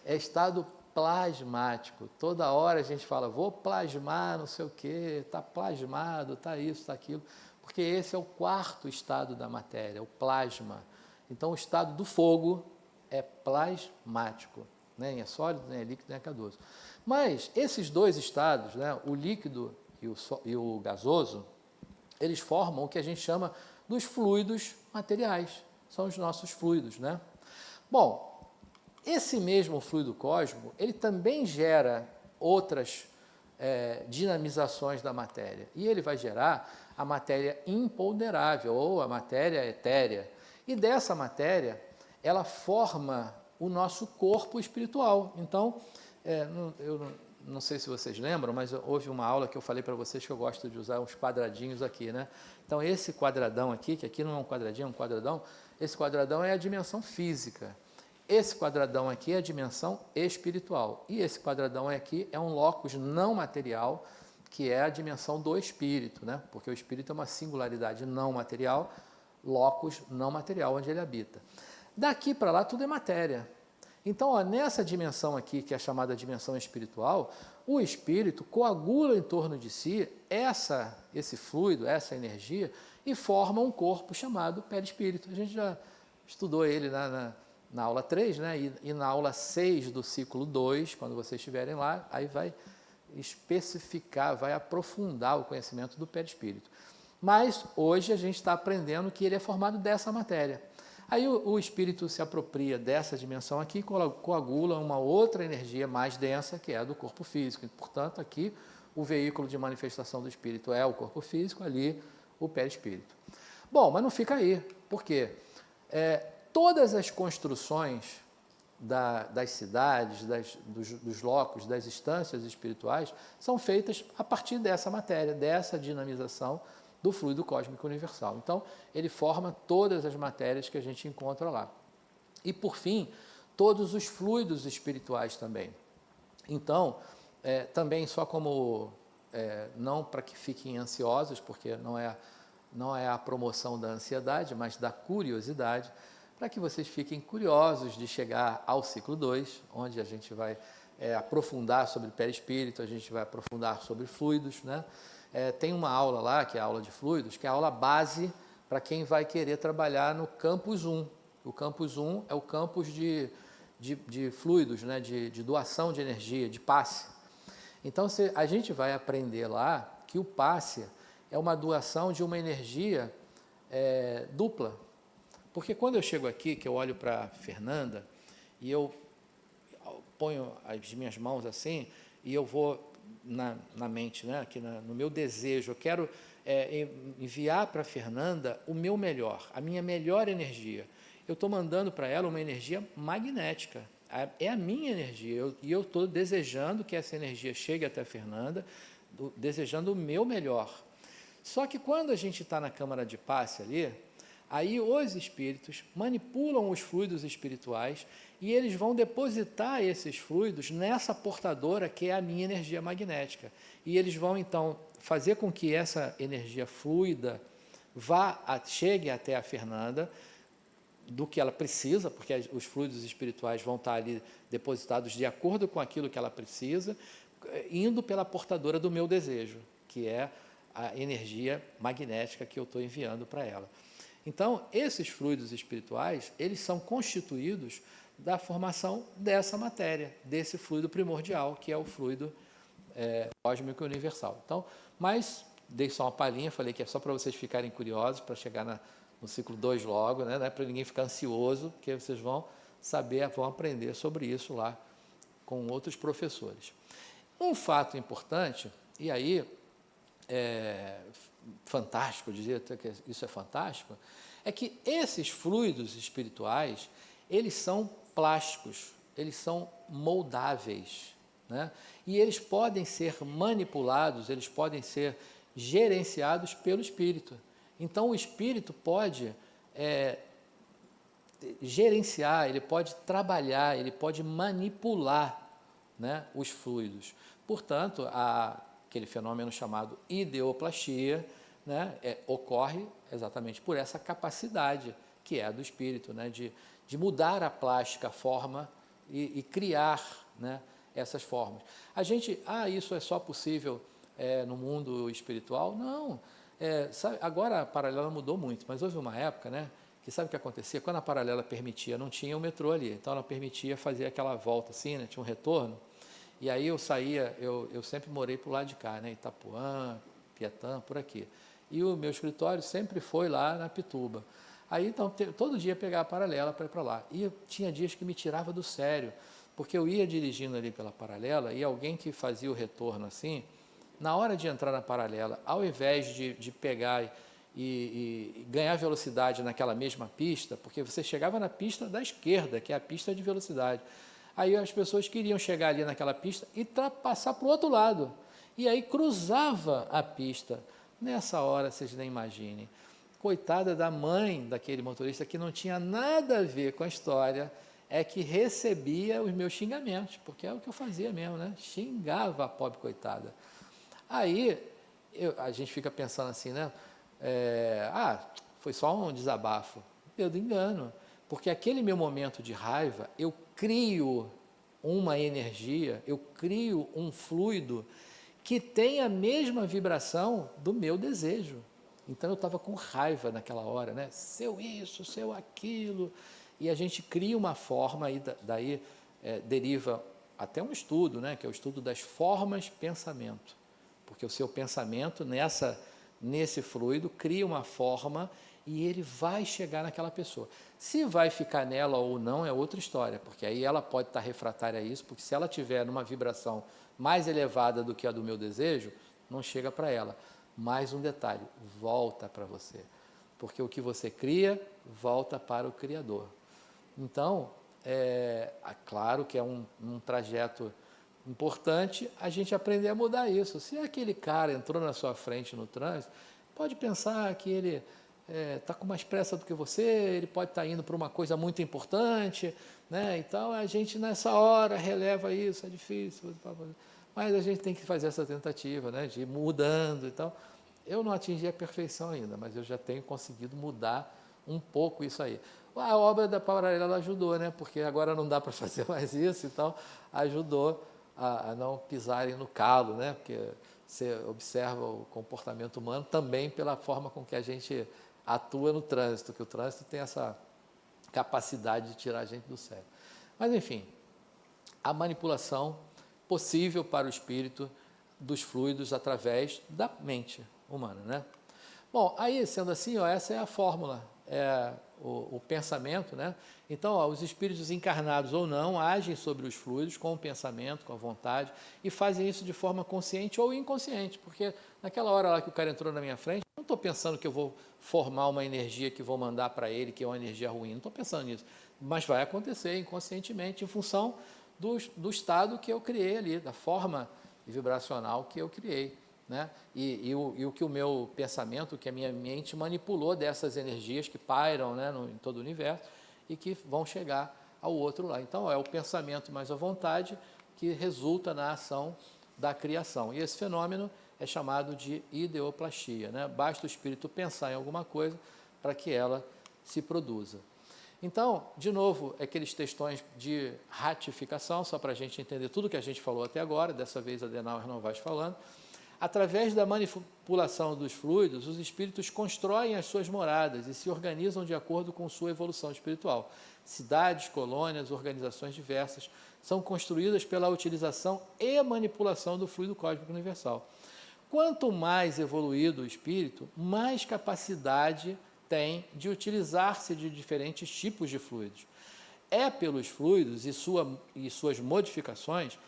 É estado plasmático. Toda hora a gente fala, vou plasmar não sei o quê, está plasmado, está isso, está aquilo, porque esse é o 4º estado da matéria, o plasma. Então, o estado do fogo é plasmático, nem é sólido, nem é líquido, nem é gasoso. Mas esses 2 estados, né, o líquido e o gasoso, eles formam o que a gente chama dos fluidos materiais, são os nossos fluidos, né? Bom, esse mesmo fluido cósmico, ele também gera outras dinamizações da matéria, e ele vai gerar a matéria imponderável, ou a matéria etérea, e dessa matéria, ela forma o nosso corpo espiritual. Então, eu não sei se vocês lembram, mas houve uma aula que eu falei para vocês que eu gosto de usar uns quadradinhos aqui, né? Então, esse quadradão aqui, que aqui não é um quadradinho, é um quadradão, esse quadradão é a dimensão física. Esse quadradão aqui é a dimensão espiritual. E esse quadradão aqui é um locus não material, que é a dimensão do espírito, né? Porque o espírito é uma singularidade não material, locus não material, onde ele habita. Daqui para lá, tudo é matéria. Então, nessa dimensão aqui, que é chamada dimensão espiritual, o espírito coagula em torno de si esse fluido, essa energia, e forma um corpo chamado perispírito. A gente já estudou ele na aula 3, né? E na aula 6 do ciclo 2, quando vocês estiverem lá, aí vai especificar, vai aprofundar o conhecimento do perispírito. Mas hoje a gente está aprendendo que ele é formado dessa matéria. Aí o espírito se apropria dessa dimensão aqui e coagula uma outra energia mais densa, que é a do corpo físico. E, portanto, aqui o veículo de manifestação do espírito é o corpo físico, ali o perispírito. Bom, mas não fica aí. Por quê? Todas as construções das cidades, dos locos, das instâncias espirituais, são feitas a partir dessa matéria, dessa dinamização do fluido cósmico universal. Então, ele forma todas as matérias que a gente encontra lá. E, por fim, todos os fluidos espirituais também. Então, também só como, não para que fiquem ansiosos, porque não é a promoção da ansiedade, mas da curiosidade, para que vocês fiquem curiosos de chegar ao ciclo 2, onde a gente vai aprofundar sobre perispírito, a gente vai aprofundar sobre fluidos, né? Tem uma aula lá, que é a aula de fluidos, que é a aula base para quem vai querer trabalhar no campus 1. O campus 1 é o campus de fluidos, né? de doação de energia, de passe. Então, a gente vai aprender lá que o passe é uma doação de uma energia dupla. Porque quando eu chego aqui, que eu olho para a Fernanda, e eu ponho as minhas mãos assim, e eu vou na mente, né, aqui no meu desejo, eu quero enviar para a Fernanda o meu melhor, a minha melhor energia. Eu estou mandando para ela uma energia magnética, é a minha energia, e eu estou desejando que essa energia chegue até a Fernanda, desejando o meu melhor. Só que quando a gente está na câmara de passe ali, aí os espíritos manipulam os fluidos espirituais e eles vão depositar esses fluidos nessa portadora que é a minha energia magnética. E eles vão, então, fazer com que essa energia fluida chegue até a Fernanda, do que ela precisa, porque os fluidos espirituais vão estar ali depositados de acordo com aquilo que ela precisa, indo pela portadora do meu desejo, que é a energia magnética que eu estou enviando para ela. Então, esses fluidos espirituais, eles são constituídos da formação dessa matéria, desse fluido primordial, que é o fluido cósmico universal. Então, mas dei só uma palhinha, falei que é só para vocês ficarem curiosos, para chegar no ciclo 2 logo, né? Não é para ninguém ficar ansioso, porque vocês vão saber, vão aprender sobre isso lá com outros professores. Um fato importante, e aí fantástico, dizer que isso é fantástico, é que esses fluidos espirituais, eles são plásticos, eles são moldáveis, né? E eles podem ser manipulados, eles podem ser gerenciados pelo espírito. Então, o espírito pode gerenciar, ele pode trabalhar, ele pode manipular, né, os fluidos. Portanto, aquele fenômeno chamado ideoplastia, né, ocorre exatamente por essa capacidade que é a do espírito, né, de mudar a plástica, a forma e criar, né, essas formas. A gente, isso é só possível no mundo espiritual? Não. Sabe, agora a paralela mudou muito, mas houve uma época, né, que sabe o que acontecia? Quando a paralela permitia, não tinha o metrô ali, então ela permitia fazer aquela volta assim, né, tinha um retorno, e aí eu saía, eu sempre morei para o lado de cá, né, Itapuã, Piatã, por aqui. E o meu escritório sempre foi lá na Pituba. Aí, então, todo dia eu pegava a paralela para ir para lá. E tinha dias que me tirava do sério, porque eu ia dirigindo ali pela paralela e alguém que fazia o retorno assim, na hora de entrar na paralela, ao invés de pegar e ganhar velocidade naquela mesma pista, porque você chegava na pista da esquerda, que é a pista de velocidade. Aí as pessoas queriam chegar ali naquela pista e passar para o outro lado. E aí cruzava a pista. Nessa hora, vocês nem imaginem. Coitada da mãe daquele motorista que não tinha nada a ver com a história, é que recebia os meus xingamentos, porque é o que eu fazia mesmo, né? Xingava a pobre coitada. Aí a gente fica pensando assim, né? Foi só um desabafo. Eu do engano, porque aquele meu momento de raiva, eu crio uma energia, eu crio um fluido que tem a mesma vibração do meu desejo. Então eu estava com raiva naquela hora, né? Seu isso, seu aquilo. E a gente cria uma forma, e daí deriva até um estudo, né? Que é o estudo das formas pensamento. Porque o seu pensamento, nesse fluido, cria uma forma e ele vai chegar naquela pessoa. Se vai ficar nela ou não é outra história, porque aí ela pode estar refratária a isso, porque se ela tiver numa vibração mais elevada do que a do meu desejo, não chega para ela. Mais um detalhe, volta para você, porque o que você cria, volta para o Criador. Então, claro que é um trajeto importante a gente aprender a mudar isso. Se aquele cara entrou na sua frente no trânsito, pode pensar que ele está com mais pressa do que você, ele pode estar indo para uma coisa muito importante, né? Então a gente nessa hora releva isso, é difícil, mas a gente tem que fazer essa tentativa, né? De ir mudando e tal. Eu não atingi a perfeição ainda, mas eu já tenho conseguido mudar um pouco isso aí. A obra da Paralela ajudou, né? Porque agora não dá para fazer mais isso e tal, ajudou a não pisarem no calo, né? Porque você observa o comportamento humano também pela forma com que a gente atua no trânsito, que o trânsito tem essa capacidade de tirar a gente do sério. Mas, enfim, a manipulação possível para o espírito dos fluidos através da mente humana, né? Bom, aí, sendo assim, essa é a fórmula, o pensamento, né? Então, os espíritos encarnados ou não agem sobre os fluidos com o pensamento, com a vontade, e fazem isso de forma consciente ou inconsciente, porque naquela hora lá que o cara entrou na minha frente, não estou pensando que eu vou formar uma energia que vou mandar para ele, que é uma energia ruim, não estou pensando nisso, mas vai acontecer inconscientemente em função do estado que eu criei ali, da forma vibracional que eu criei, né? E o que o meu pensamento, o que a minha mente manipulou dessas energias que pairam, né, em todo o universo e que vão chegar ao outro lá. Então, é o pensamento mais a vontade que resulta na ação da criação. E esse fenômeno é chamado de ideoplastia, né? Basta o espírito pensar em alguma coisa para que ela se produza. Então, de novo, aqueles textões de ratificação, só para a gente entender tudo que a gente falou até agora, dessa vez a Adenauer Novaes falando. Através da manipulação dos fluidos, os espíritos constroem as suas moradas e se organizam de acordo com sua evolução espiritual. Cidades, colônias, organizações diversas são construídas pela utilização e manipulação do fluido cósmico universal. Quanto mais evoluído o espírito, mais capacidade tem de utilizar-se de diferentes tipos de fluidos. É pelos fluidos e suas modificações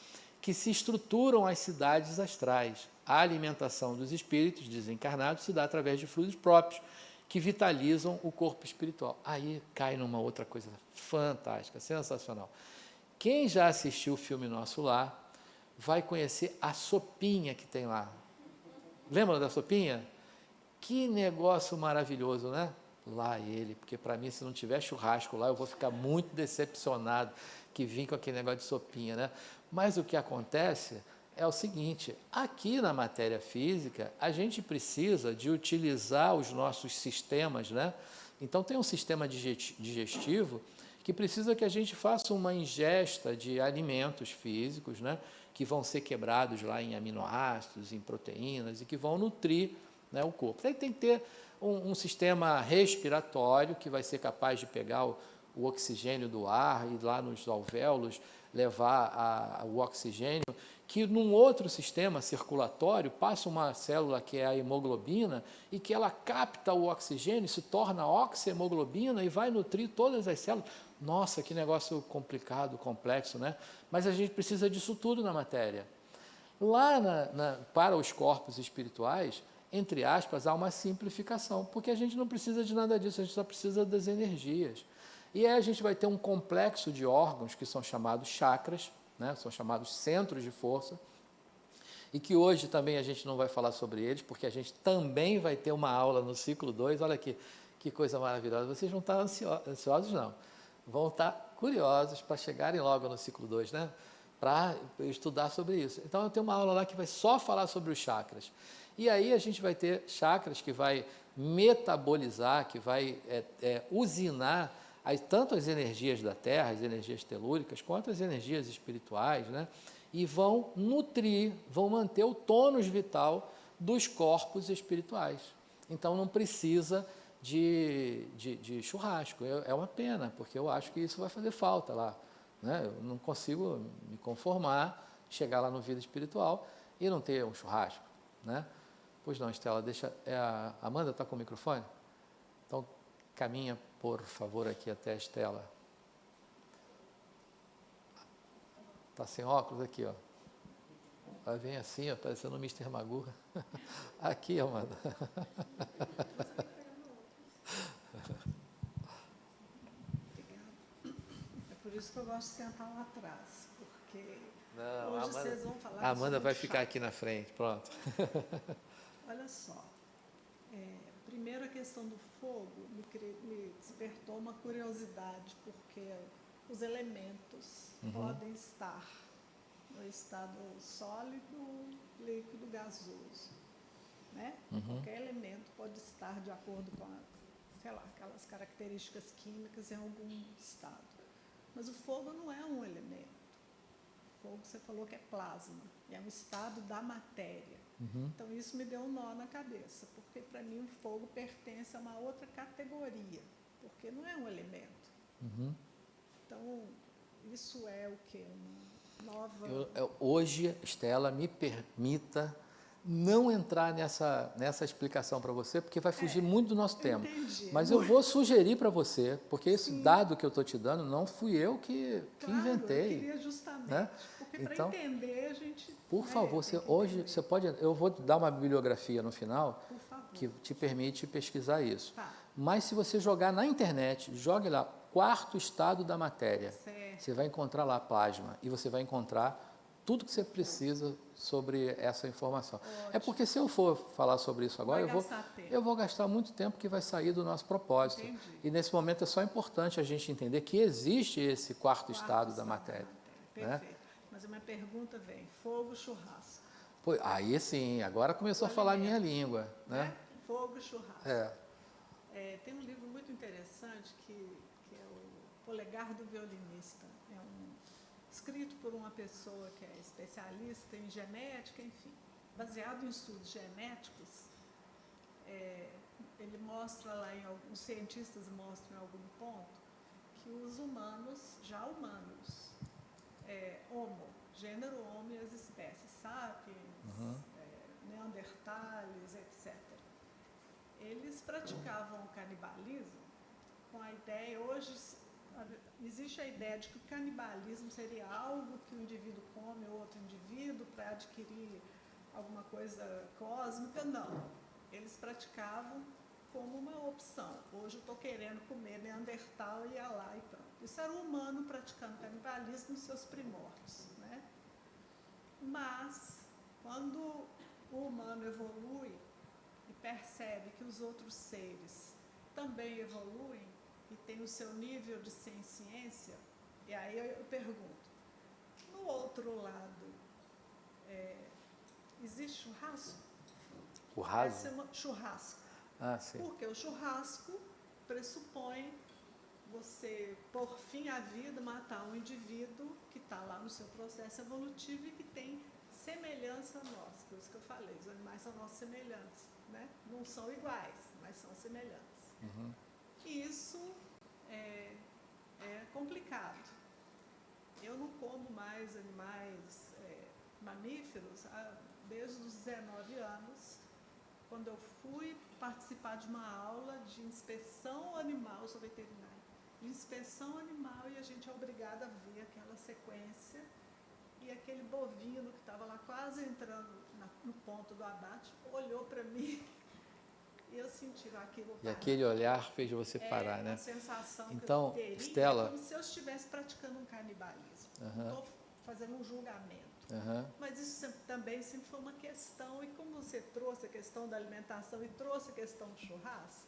que se estruturam as cidades astrais. A alimentação dos espíritos desencarnados se dá através de fluidos próprios, que vitalizam o corpo espiritual. Aí cai numa outra coisa fantástica, sensacional. Quem já assistiu o filme Nosso Lar vai conhecer a sopinha que tem lá. Lembra da sopinha? Que negócio maravilhoso, né? Lá ele, porque para mim, se não tiver churrasco lá, eu vou ficar muito decepcionado que vim com aquele negócio de sopinha, né? Mas o que acontece é o seguinte, aqui na matéria física, a gente precisa de utilizar os nossos sistemas, né? Então, tem um sistema digestivo que precisa que a gente faça uma ingesta de alimentos físicos, né? Que vão ser quebrados lá em aminoácidos, em proteínas e que vão nutrir, né, o corpo. Aí tem que ter um sistema respiratório que vai ser capaz de pegar o oxigênio do ar e lá nos alvéolos levar o oxigênio, que num outro sistema circulatório passa uma célula que é a hemoglobina e que ela capta o oxigênio, se torna oxihemoglobina e vai nutrir todas as células. Nossa, que negócio complicado, complexo, né? Mas a gente precisa disso tudo na matéria. Lá para os corpos espirituais, entre aspas, há uma simplificação, porque a gente não precisa de nada disso, a gente só precisa das energias. E aí a gente vai ter um complexo de órgãos que são chamados chakras, né? São chamados centros de força, e que hoje também a gente não vai falar sobre eles, porque a gente também vai ter uma aula no ciclo 2, olha aqui, que coisa maravilhosa, vocês vão estar ansiosos não, vão estar curiosos para chegarem logo no ciclo 2, né? Para estudar sobre isso. Então eu tenho uma aula lá que vai só falar sobre os chakras, e aí a gente vai ter chakras que vai metabolizar, que vai usinar tanto as energias da Terra, as energias telúricas, quanto as energias espirituais, né? E vão nutrir, vão manter o tônus vital dos corpos espirituais. Então não precisa de churrasco. É uma pena, porque eu acho que isso vai fazer falta lá, né? Eu não consigo me conformar, chegar lá no Vida Espiritual e não ter um churrasco, né? Pois não, Estela, deixa... a Amanda está com o microfone? Então, caminha, por favor, aqui até a Estela. Está sem óculos aqui, ó. Ela vem assim, ó, parecendo o Mr. Magoo. Aqui, Amanda.
É por isso que eu gosto de sentar lá atrás, porque
Não,
hoje
a Amanda,
vocês vão falar
a
que eu
Amanda
sou
vai
muito
ficar
chata.
aqui na frente, pronto.
Olha só, primeiro a questão do fogo me despertou uma curiosidade, porque os elementos podem estar no estado sólido, líquido, gasoso, né? Qualquer elemento pode estar de acordo com sei lá, aquelas características químicas em algum estado. Mas o fogo não é um elemento. O fogo, você falou que é plasma, é um estado da matéria. Então, isso me deu um nó na cabeça, porque, para mim, o fogo pertence a uma outra categoria, porque não é um elemento. Então, isso é o quê? Uma nova...
Hoje, Estela, me permita não entrar nessa explicação para você, porque vai fugir muito do nosso tema.
entendi.
Mas eu vou sugerir para você, porque esse dado que eu estou te dando não fui eu que
Claro,
inventei.
eu queria justamente,
né?
porque
Então,
para entender a gente...
por favor,
tem que
hoje
entender.
você pode... Eu vou dar uma bibliografia no final
Por favor.
que te permite pesquisar isso.
Tá.
Mas se você jogar na internet, jogue lá, quarto estado da matéria.
Certo.
Você vai encontrar lá plasma e você vai encontrar tudo que você precisa sobre essa informação. É porque se eu for falar sobre isso agora,
Vai gastar tempo.
eu vou gastar muito tempo que vai sair do nosso propósito.
Entendi.
E nesse momento é só importante a gente entender que existe esse quarto estado da matéria. Né?
Perfeito. Mas a minha pergunta vem, fogo, churrasco.
Pô, aí sim, agora começou a falar a minha língua. Né?
Fogo, churrasco. Tem um livro muito interessante que é o Polegar do Violinista. É escrito por uma pessoa que é especialista em genética, enfim. Baseado em estudos genéticos, ele mostra lá, os cientistas mostram em algum ponto, que os humanos, já humanos, Homo, gênero Homo e as espécies, sapiens, neandertais, etc. Eles praticavam o canibalismo com a ideia, hoje existe a ideia de que o canibalismo seria algo que um indivíduo come outro indivíduo para adquirir alguma coisa cósmica, não. Eles praticavam como uma opção. Hoje eu estou querendo comer neandertal e ia lá e pronto. Isso era o humano praticando canibalismo nos seus primórdios, né? Mas, quando o humano evolui e percebe que os outros seres também evoluem e têm o seu nível de ciência, e aí eu pergunto, no outro lado, existe churrasco?
O raso?
Churrasco.
Ah, sim.
Porque o churrasco pressupõe você, por fim à vida, matar um indivíduo que está lá no seu processo evolutivo e que tem semelhança a nós. Por isso que eu falei, os animais são nossos semelhantes, né? Não são iguais, mas são semelhantes. E isso é complicado. Eu não como mais animais mamíferos desde os 19 anos, quando eu fui participar de uma aula de inspeção animal, eu sou veterinária, de inspeção animal, e a gente é obrigado a ver aquela sequência, e aquele bovino que estava lá quase entrando no ponto do abate, olhou para mim e eu senti aquilo.
E aquele olhar fez você parar, né?
A sensação
Então,
que eu teria,
Estela,
é como se eu estivesse praticando um canibalismo. Não estou fazendo um julgamento. Mas isso também sempre foi uma questão, e como você trouxe a questão da alimentação e trouxe a questão do churrasco,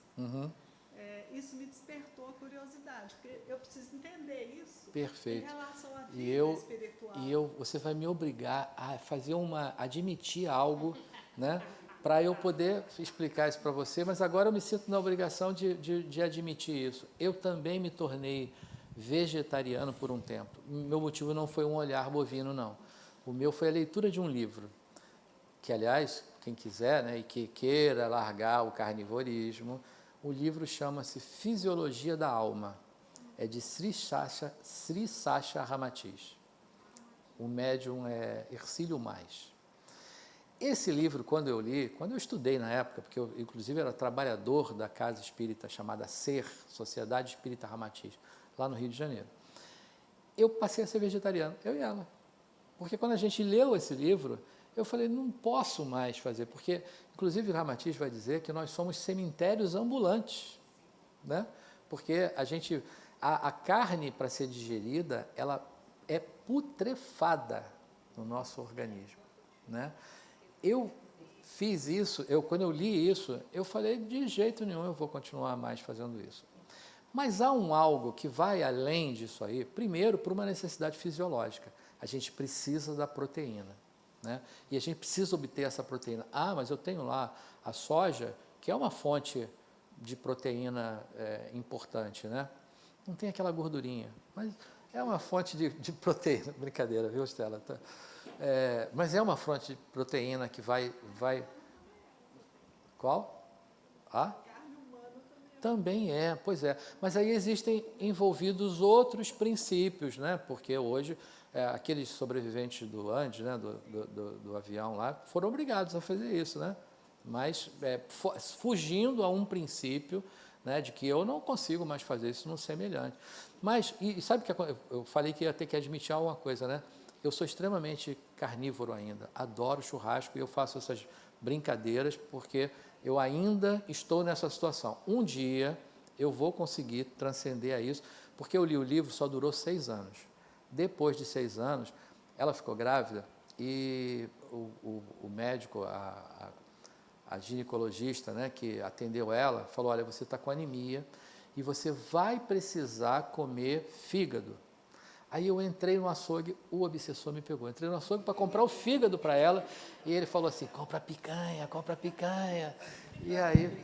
isso me despertou a curiosidade, porque eu preciso entender isso.
Perfeito.
Em relação à vida espiritual.
Você vai me obrigar a fazer admitir algo, né? Para eu poder explicar isso para você, mas agora eu me sinto na obrigação de admitir isso. Eu também me tornei vegetariano por um tempo. Meu motivo não foi um olhar bovino, não. O meu foi a leitura de um livro, que, aliás, quem quiser, né, e que queira largar o carnivorismo, o livro chama-se Fisiologia da Alma. É de Sri Sasha Ramatiz. O médium é Hercílio Mais. Esse livro, quando eu li, quando eu estudei na época, porque eu, inclusive, era trabalhador da casa espírita chamada SER, Sociedade Espírita Ramatiz, lá no Rio de Janeiro, eu passei a ser vegetariano, eu e ela. Porque quando a gente leu esse livro, eu falei, não posso mais fazer, porque, inclusive, Ramatiz vai dizer que nós somos cemitérios ambulantes, né? Porque a carne, para ser digerida, ela é putrefada no nosso organismo, né? Eu fiz isso, quando eu li isso, eu falei, de jeito nenhum eu vou continuar mais fazendo isso. Mas há algo que vai além disso aí, primeiro, por uma necessidade fisiológica. A gente precisa da proteína, né? E a gente precisa obter essa proteína. Ah, mas eu tenho lá a soja, que é uma fonte de proteína importante, né? Não tem aquela gordurinha, mas é uma fonte de proteína. Brincadeira, viu, Estela? Tá. Mas é uma fonte de proteína que vai... Qual? Ah? Também é, pois é. Mas aí existem envolvidos outros princípios, né? Porque hoje, aqueles sobreviventes do Andes, né? do avião lá, foram obrigados a fazer isso, né? Mas fugindo a um princípio, né? De que eu não consigo mais fazer isso no semelhante. Mas, e sabe que eu falei que ia ter que admitir uma coisa, né? Eu sou extremamente carnívoro ainda, adoro churrasco e eu faço essas brincadeiras porque eu ainda estou nessa situação. Um dia eu vou conseguir transcender a isso, porque eu li o livro, só durou 6 anos. Depois de 6 anos, ela ficou grávida e o médico, a ginecologista, né, que atendeu ela, falou, olha, você está com anemia e você vai precisar comer fígado. Aí eu entrei no açougue, o obsessor me pegou. Entrei no açougue para comprar o fígado para ela e ele falou assim, compra picanha, compra picanha. E aí,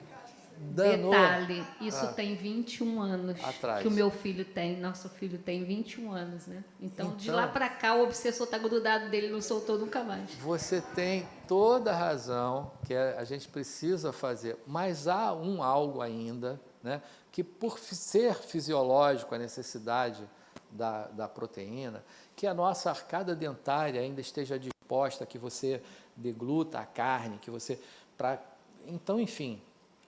danou.
Detalhe, isso tem 21 anos
Atrás.
que o meu filho tem, nosso filho tem 21 anos, né? Então, de lá para cá, o obsessor está grudado dele, não soltou nunca mais.
Você tem toda a razão que a gente precisa fazer, mas há algo ainda, né, que por ser fisiológico a necessidade da proteína, que a nossa arcada dentária ainda esteja disposta, que você degluta a carne, que você... Então, enfim,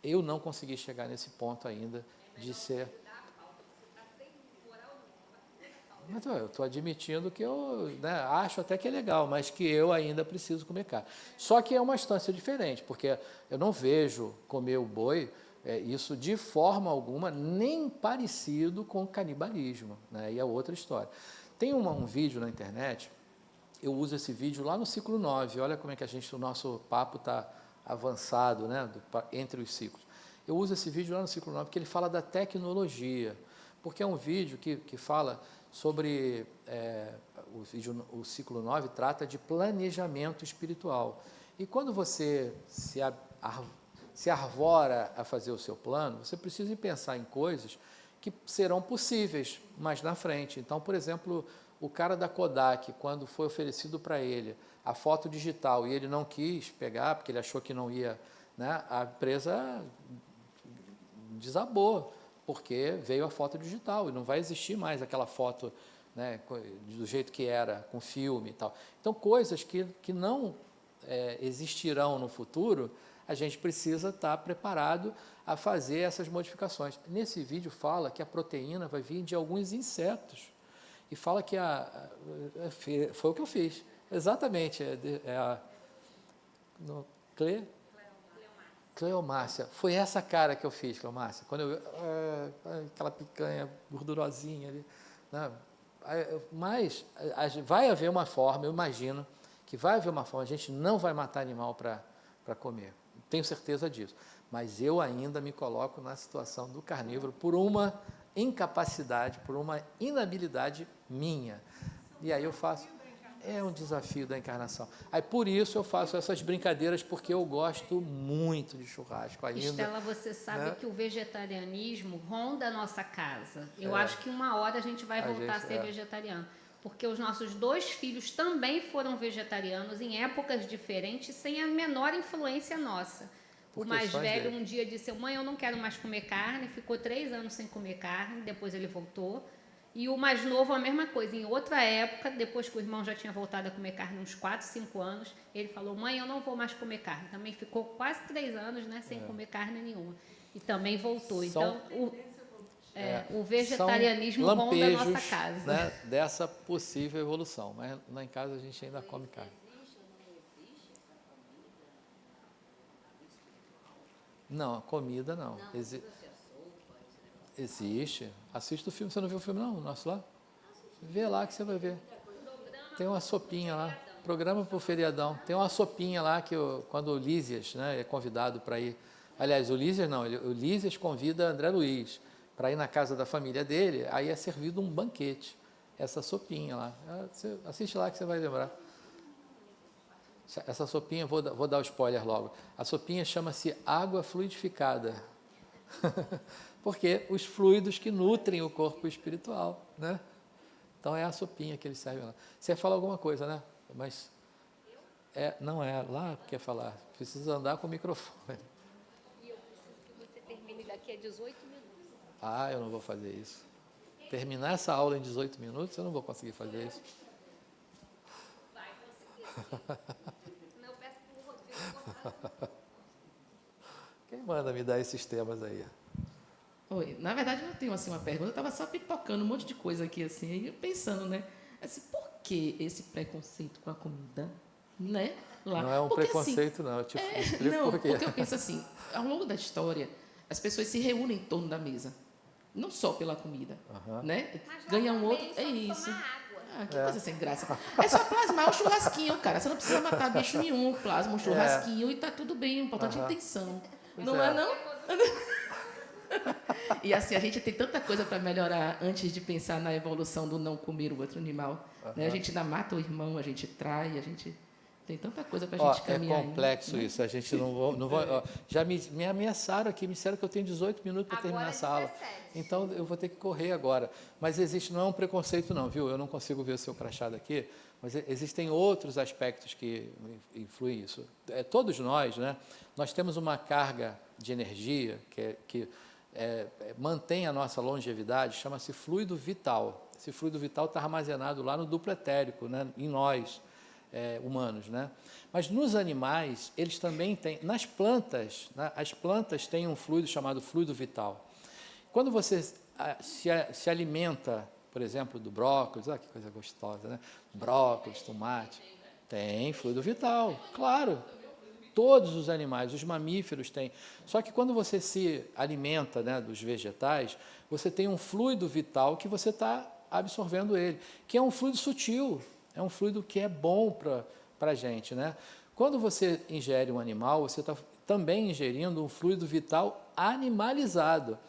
eu não consegui chegar nesse ponto ainda de ser... Mas eu estou admitindo que eu, né, acho até que é legal, mas que eu ainda preciso comer carne. Só que é uma instância diferente, porque eu não vejo comer o boi, isso de forma alguma, nem parecido com canibalismo, né? E é outra história. Tem um vídeo na internet, eu uso esse vídeo lá no ciclo 9, olha como é que o nosso papo está avançado, né, entre os ciclos. Eu uso esse vídeo lá no ciclo 9, porque ele fala da tecnologia, porque é um vídeo que fala sobre, o ciclo 9 trata de planejamento espiritual. E quando você se arvora a fazer o seu plano, você precisa pensar em coisas que serão possíveis mais na frente. Então, por exemplo, o cara da Kodak, quando foi oferecido para ele a foto digital e ele não quis pegar, porque ele achou que não ia, né, a empresa desabou, porque veio a foto digital e não vai existir mais aquela foto, né, do jeito que era, com filme e tal. Então, coisas que não existirão no futuro, a gente precisa estar preparado a fazer essas modificações. Nesse vídeo fala que a proteína vai vir de alguns insetos. E fala que foi o que eu fiz. Exatamente. Cleomácia. Foi essa cara que eu fiz, Cleomácia. Quando eu aquela picanha gordurosinha ali. Né? Mas vai haver uma forma, eu imagino, que vai haver uma forma, a gente não vai matar animal para comer. Tenho certeza disso. Mas eu ainda me coloco na situação do carnívoro por uma incapacidade, por uma inabilidade minha. E aí eu faço... É um desafio da encarnação. Aí por isso eu faço essas brincadeiras, porque eu gosto muito de churrasco ainda.
Estela, você sabe, né, que o vegetarianismo ronda a nossa casa. Eu acho que uma hora a gente vai voltar a ser vegetariano. porque os nossos 2 filhos também foram vegetarianos em épocas diferentes, sem a menor influência nossa. O
Por
mais
questões
velho
dele.
um dia disse: mãe, eu não quero mais comer carne, ficou 3 anos sem comer carne, depois ele voltou. E o mais novo, a mesma coisa. Em outra época, depois que o irmão já tinha voltado a comer carne, uns 4, 5 anos, ele falou: mãe, eu não vou mais comer carne. Também ficou quase 3 anos, né, sem comer carne nenhuma. E também voltou.
São-
Então, o vegetarianismo
são
ronda a nossa
lampejos,
casa.
né, dessa possível evolução. Mas lá em casa a gente ainda come carne. Não, comida não. Existe. Assiste o filme. Você não viu o filme, não? O nosso lá? Vê lá que você vai ver. Tem uma sopinha lá. Programa para o feriadão. Tem uma sopinha lá que quando o Lísias, né, é convidado para ir. Aliás, o Lísias não. O Lísias convida André Luiz para ir na casa da família dele. Aí é servido um banquete. Essa sopinha lá. Você assiste lá que você vai lembrar. Essa sopinha, vou dar o spoiler logo. A sopinha chama-se água fluidificada. Porque os fluidos que nutrem o corpo espiritual, né? Então é a sopinha que eles servem lá. Você ia falar alguma coisa, né? Mas não é lá que quer falar. Precisa andar com o microfone.
E eu preciso que você termine daqui a 18 minutos.
Ah, eu não vou fazer isso. Terminar essa aula em 18 minutos, eu não vou conseguir fazer isso.
Vai conseguir. Não, eu peço para o Rodrigo.
Quem manda me dar esses temas aí?
Oi, na verdade eu não tenho assim uma pergunta, eu estava só pipocando um monte de coisa aqui assim, e pensando, né? Assim, por que esse preconceito com a comida, né? Lá?
Não é um
Porque,
preconceito, não. Eu te explico
não,
por quê.
porque eu penso assim, ao longo da história, as pessoas se reúnem em torno da mesa, não só pela comida, né? Ganha um outro, é isso. Ah, que coisa sem graça. É só plasmar o churrasquinho, cara. Você não precisa matar bicho nenhum, plasma um churrasquinho e tá tudo bem. O importante é a intenção.
Pois
Não
é.
é, não? E assim, a gente tem tanta coisa para melhorar antes de pensar na evolução do não comer o outro animal. Né? A gente ainda mata o irmão, a gente trai, a gente tem tanta coisa para a gente caminhar.
É complexo
ainda,
isso. A gente não vai. Já me ameaçaram aqui, me disseram que eu tenho 18 minutos para terminar essa aula. Então eu vou ter que correr agora. Mas não é um preconceito, não, viu? Eu não consigo ver o seu crachá daqui, mas existem outros aspectos que influem isso. Todos nós, né? Nós temos uma carga de energia que mantém a nossa longevidade, chama-se fluido vital. Esse fluido vital está armazenado lá no duplo etérico, né, em nós, humanos. Né? Mas nos animais, eles também têm, nas plantas, né, as plantas têm um fluido chamado fluido vital. Quando você se alimenta, por exemplo, do brócolis, olha que coisa gostosa, né? Brócolis, tomate, tem fluido vital, claro. Todos os animais, os mamíferos têm. Só que quando você se alimenta, né, dos vegetais, você tem um fluido vital que você está absorvendo ele, que é um fluido sutil, é um fluido que é bom para a gente. Né? Quando você ingere um animal, você está também ingerindo um fluido vital animalizado.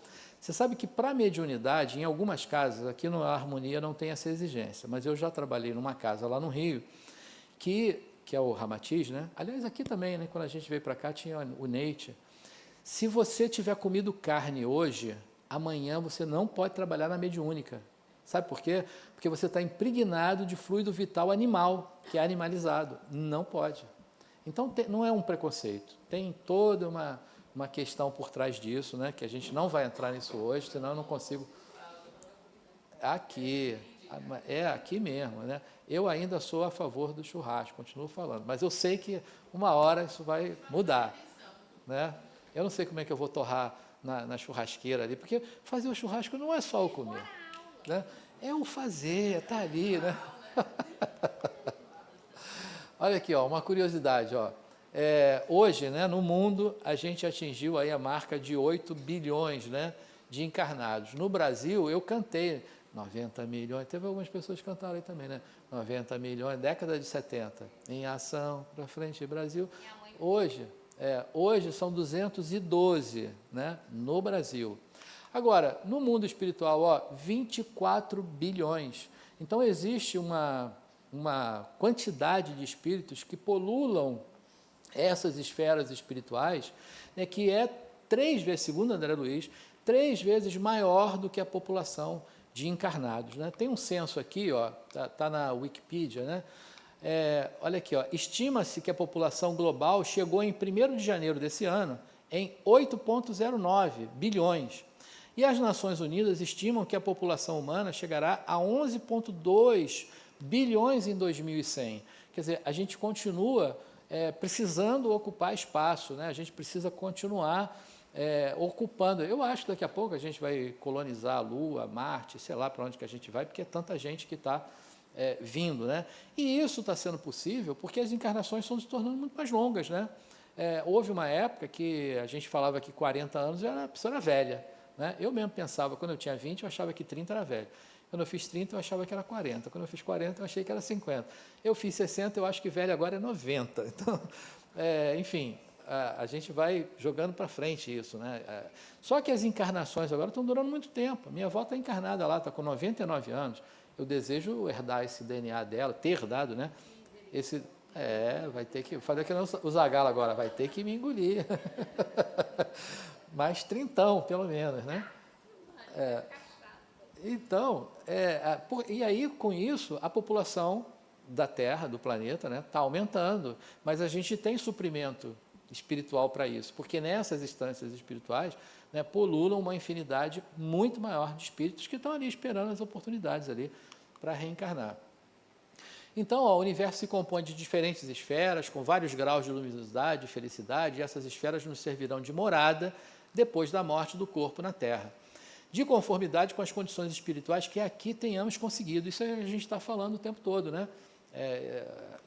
Você sabe que para a mediunidade, em algumas casas, aqui na Harmonia não tem essa exigência, mas eu já trabalhei numa casa lá no Rio, que é o Ramatiz, né? Aliás, aqui também, né? Quando a gente veio para cá, tinha o Neite. Se você tiver comido carne hoje, amanhã você não pode trabalhar na mediúnica. Sabe por quê? Porque você está impregnado de fluido vital animal, que é animalizado. Não pode. Então, não é um preconceito. Tem toda uma questão por trás disso, né? Que a gente não vai entrar nisso hoje, senão eu não consigo... Aqui mesmo, né? Eu ainda sou a favor do churrasco, continuo falando, mas eu sei que uma hora isso vai mudar, né? Eu não sei como é que eu vou torrar na churrasqueira ali, porque fazer o churrasco não é só o comer, né? É o fazer, tá ali, né? Olha aqui, ó, uma curiosidade, ó. Hoje, né, no mundo, a gente atingiu aí a marca de 8 bilhões, né, de encarnados. No Brasil, eu cantei 90 milhões, teve algumas pessoas que cantaram aí também, né? 90 milhões, década de 70, em ação, para frente, Brasil. Hoje são 212, né, no Brasil. Agora, no mundo espiritual, ó, 24 bilhões. Então, existe uma quantidade de espíritos que pululam essas esferas espirituais, né, que é 3 vezes, segundo André Luiz, 3 vezes maior do que a população de encarnados, né? Tem um censo aqui, ó, tá na Wikipedia, né? Olha aqui, ó, estima-se que a população global chegou em 1º de janeiro desse ano em 8,09 bilhões. E as Nações Unidas estimam que a população humana chegará a 11,2 bilhões em 2100. Quer dizer, a gente continua precisando ocupar espaço, né? A gente precisa continuar ocupando. Eu acho que daqui a pouco a gente vai colonizar a Lua, Marte, sei lá para onde que a gente vai, porque é tanta gente que está vindo, né? E isso está sendo possível porque as encarnações estão se tornando muito mais longas, né? Houve uma época que a gente falava que 40 anos a pessoa era velha, né? Eu mesmo pensava, quando eu tinha 20, eu achava que 30 era velho. Quando eu fiz 30, eu achava que era 40. Quando eu fiz 40, eu achei que era 50. Eu fiz 60, eu acho que velho agora é 90. Então, enfim, a gente vai jogando para frente isso, né? Só que as encarnações agora estão durando muito tempo. Minha avó está encarnada lá, está com 99 anos. Eu desejo herdar esse DNA dela, ter herdado, né? Vai ter que fazer que o Zagalo agora, vai ter que me engolir. Mais 30, pelo menos, né? Então, e aí, com isso, a população da Terra, do planeta, né, está aumentando, mas a gente tem suprimento espiritual para isso, porque nessas instâncias espirituais, né, pululam uma infinidade muito maior de espíritos que estão ali esperando as oportunidades ali para reencarnar. Então, ó, o universo se compõe de diferentes esferas, com vários graus de luminosidade e felicidade, e essas esferas nos servirão de morada depois da morte do corpo na Terra, de conformidade com as condições espirituais que aqui tenhamos conseguido. Isso a gente está falando o tempo todo, né?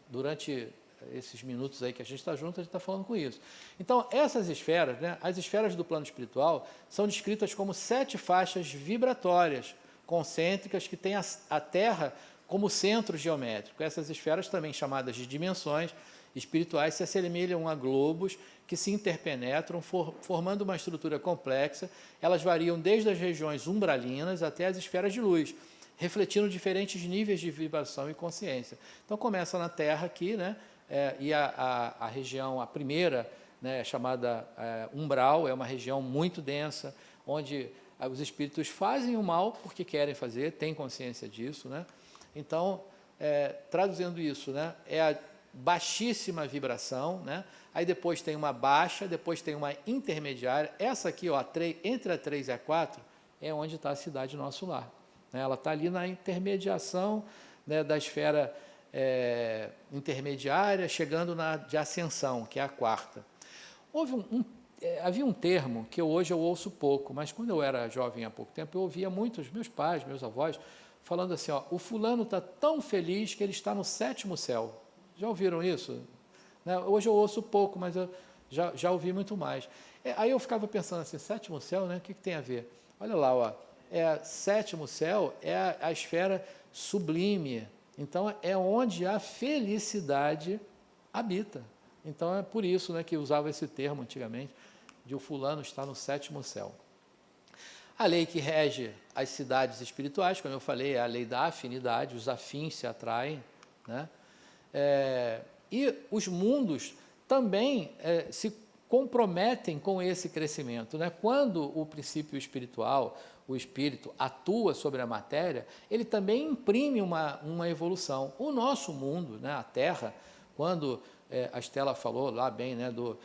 Durante esses minutos aí que a gente está junto, a gente está falando com isso. Então, essas esferas, né, as esferas do plano espiritual, são descritas como 7 faixas vibratórias, concêntricas, que têm a Terra como centro geométrico. Essas esferas, também chamadas de dimensões espirituais, se assemelham a globos que se interpenetram, formando uma estrutura complexa. Elas variam desde as regiões umbralinas até as esferas de luz, refletindo diferentes níveis de vibração e consciência. Então, começa na Terra aqui, né? E a região, a primeira, né, chamada umbral, é uma região muito densa, onde os espíritos fazem o mal porque querem fazer, têm consciência disso, né? Então, traduzindo isso, né, é a baixíssima vibração, né? Aí depois tem uma baixa, depois tem uma intermediária. Essa aqui, ó, entre a 3 e a 4, é onde está a cidade Nosso Lar, né? Ela está ali na intermediação, né, da esfera intermediária, chegando na de ascensão, que é a 4ª. Havia um termo que hoje eu ouço pouco, mas quando eu era jovem há pouco tempo, eu ouvia muito os meus pais, meus avós, falando assim, ó, o fulano está tão feliz que ele está no 7º céu. Já ouviram isso? Né? Hoje eu ouço pouco, mas eu já ouvi muito mais. Aí eu ficava pensando assim, 7º céu, né? O que tem a ver? Olha lá, ó, 7º céu é a esfera sublime. Então, é onde a felicidade habita. Então, é por isso, né, que usava esse termo antigamente, de o fulano estar no 7º céu. A lei que rege as cidades espirituais, como eu falei, é a lei da afinidade, os afins se atraem, né? E os mundos também se comprometem com esse crescimento, né? Quando o princípio espiritual, o espírito, atua sobre a matéria, ele também imprime uma evolução. O nosso mundo, né, a Terra, quando a Estela falou lá bem, né, do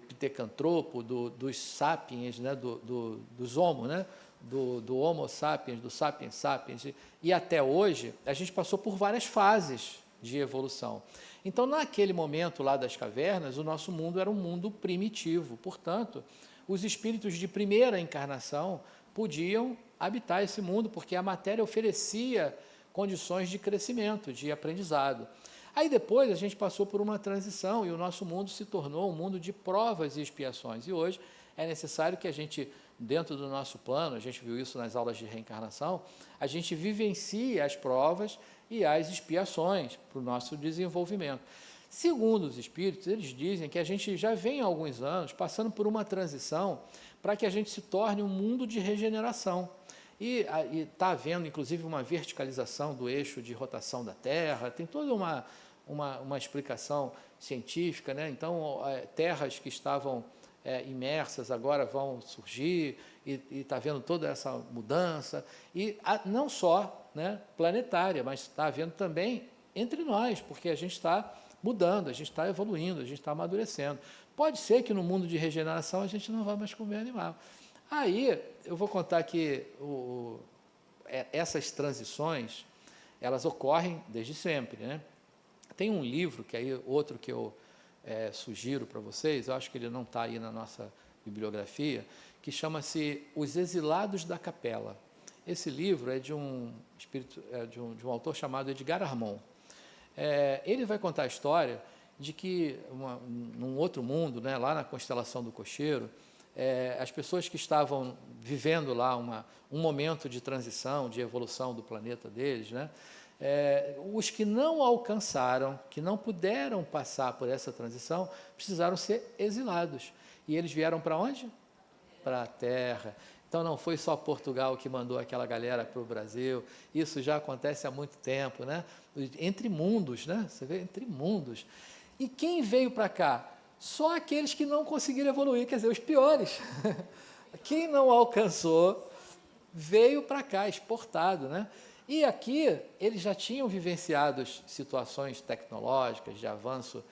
pitecantropo, dos sapiens, né, dos homo, né, do homo sapiens, do sapiens sapiens, e até hoje a gente passou por várias fases de evolução. Então, naquele momento lá das cavernas, o nosso mundo era um mundo primitivo. Portanto, os espíritos de primeira encarnação podiam habitar esse mundo, porque a matéria oferecia condições de crescimento, de aprendizado. Aí depois a gente passou por uma transição e o nosso mundo se tornou um mundo de provas e expiações. E hoje é necessário que a gente, dentro do nosso plano, a gente viu isso nas aulas de reencarnação, a gente vivencie as provas e as expiações para o nosso desenvolvimento. Segundo os espíritos, eles dizem que a gente já vem há alguns anos passando por uma transição para que a gente se torne um mundo de regeneração. E está havendo, inclusive, uma verticalização do eixo de rotação da Terra, tem toda uma explicação científica, né? Então, terras que estavam imersas agora vão surgir e está havendo toda essa mudança, e não só, né, planetária, mas está havendo também entre nós, porque a gente está mudando, a gente está evoluindo, a gente está amadurecendo. Pode ser que no mundo de regeneração a gente não vá mais comer animal. Aí eu vou contar que essas transições, elas ocorrem desde sempre, né? Tem um livro, que aí outro que eu sugiro para vocês, eu acho que ele não está aí na nossa bibliografia, que chama-se Os Exilados da Capela. Esse livro é de um autor chamado Edgar Armond. Ele vai contar a história de que, num outro mundo, né, lá na constelação do Cocheiro, as pessoas que estavam vivendo lá um momento de transição, de evolução do planeta deles, né, os que não alcançaram, que não puderam passar por essa transição, precisaram ser exilados. E eles vieram para onde? Para a Terra. Então, não foi só Portugal que mandou aquela galera para o Brasil, isso já acontece há muito tempo, né? Entre mundos, né? Você vê, entre mundos. E quem veio para cá? Só aqueles que não conseguiram evoluir, quer dizer, os piores. Quem não alcançou, veio para cá, exportado, né? E aqui, eles já tinham vivenciado situações tecnológicas, de avanço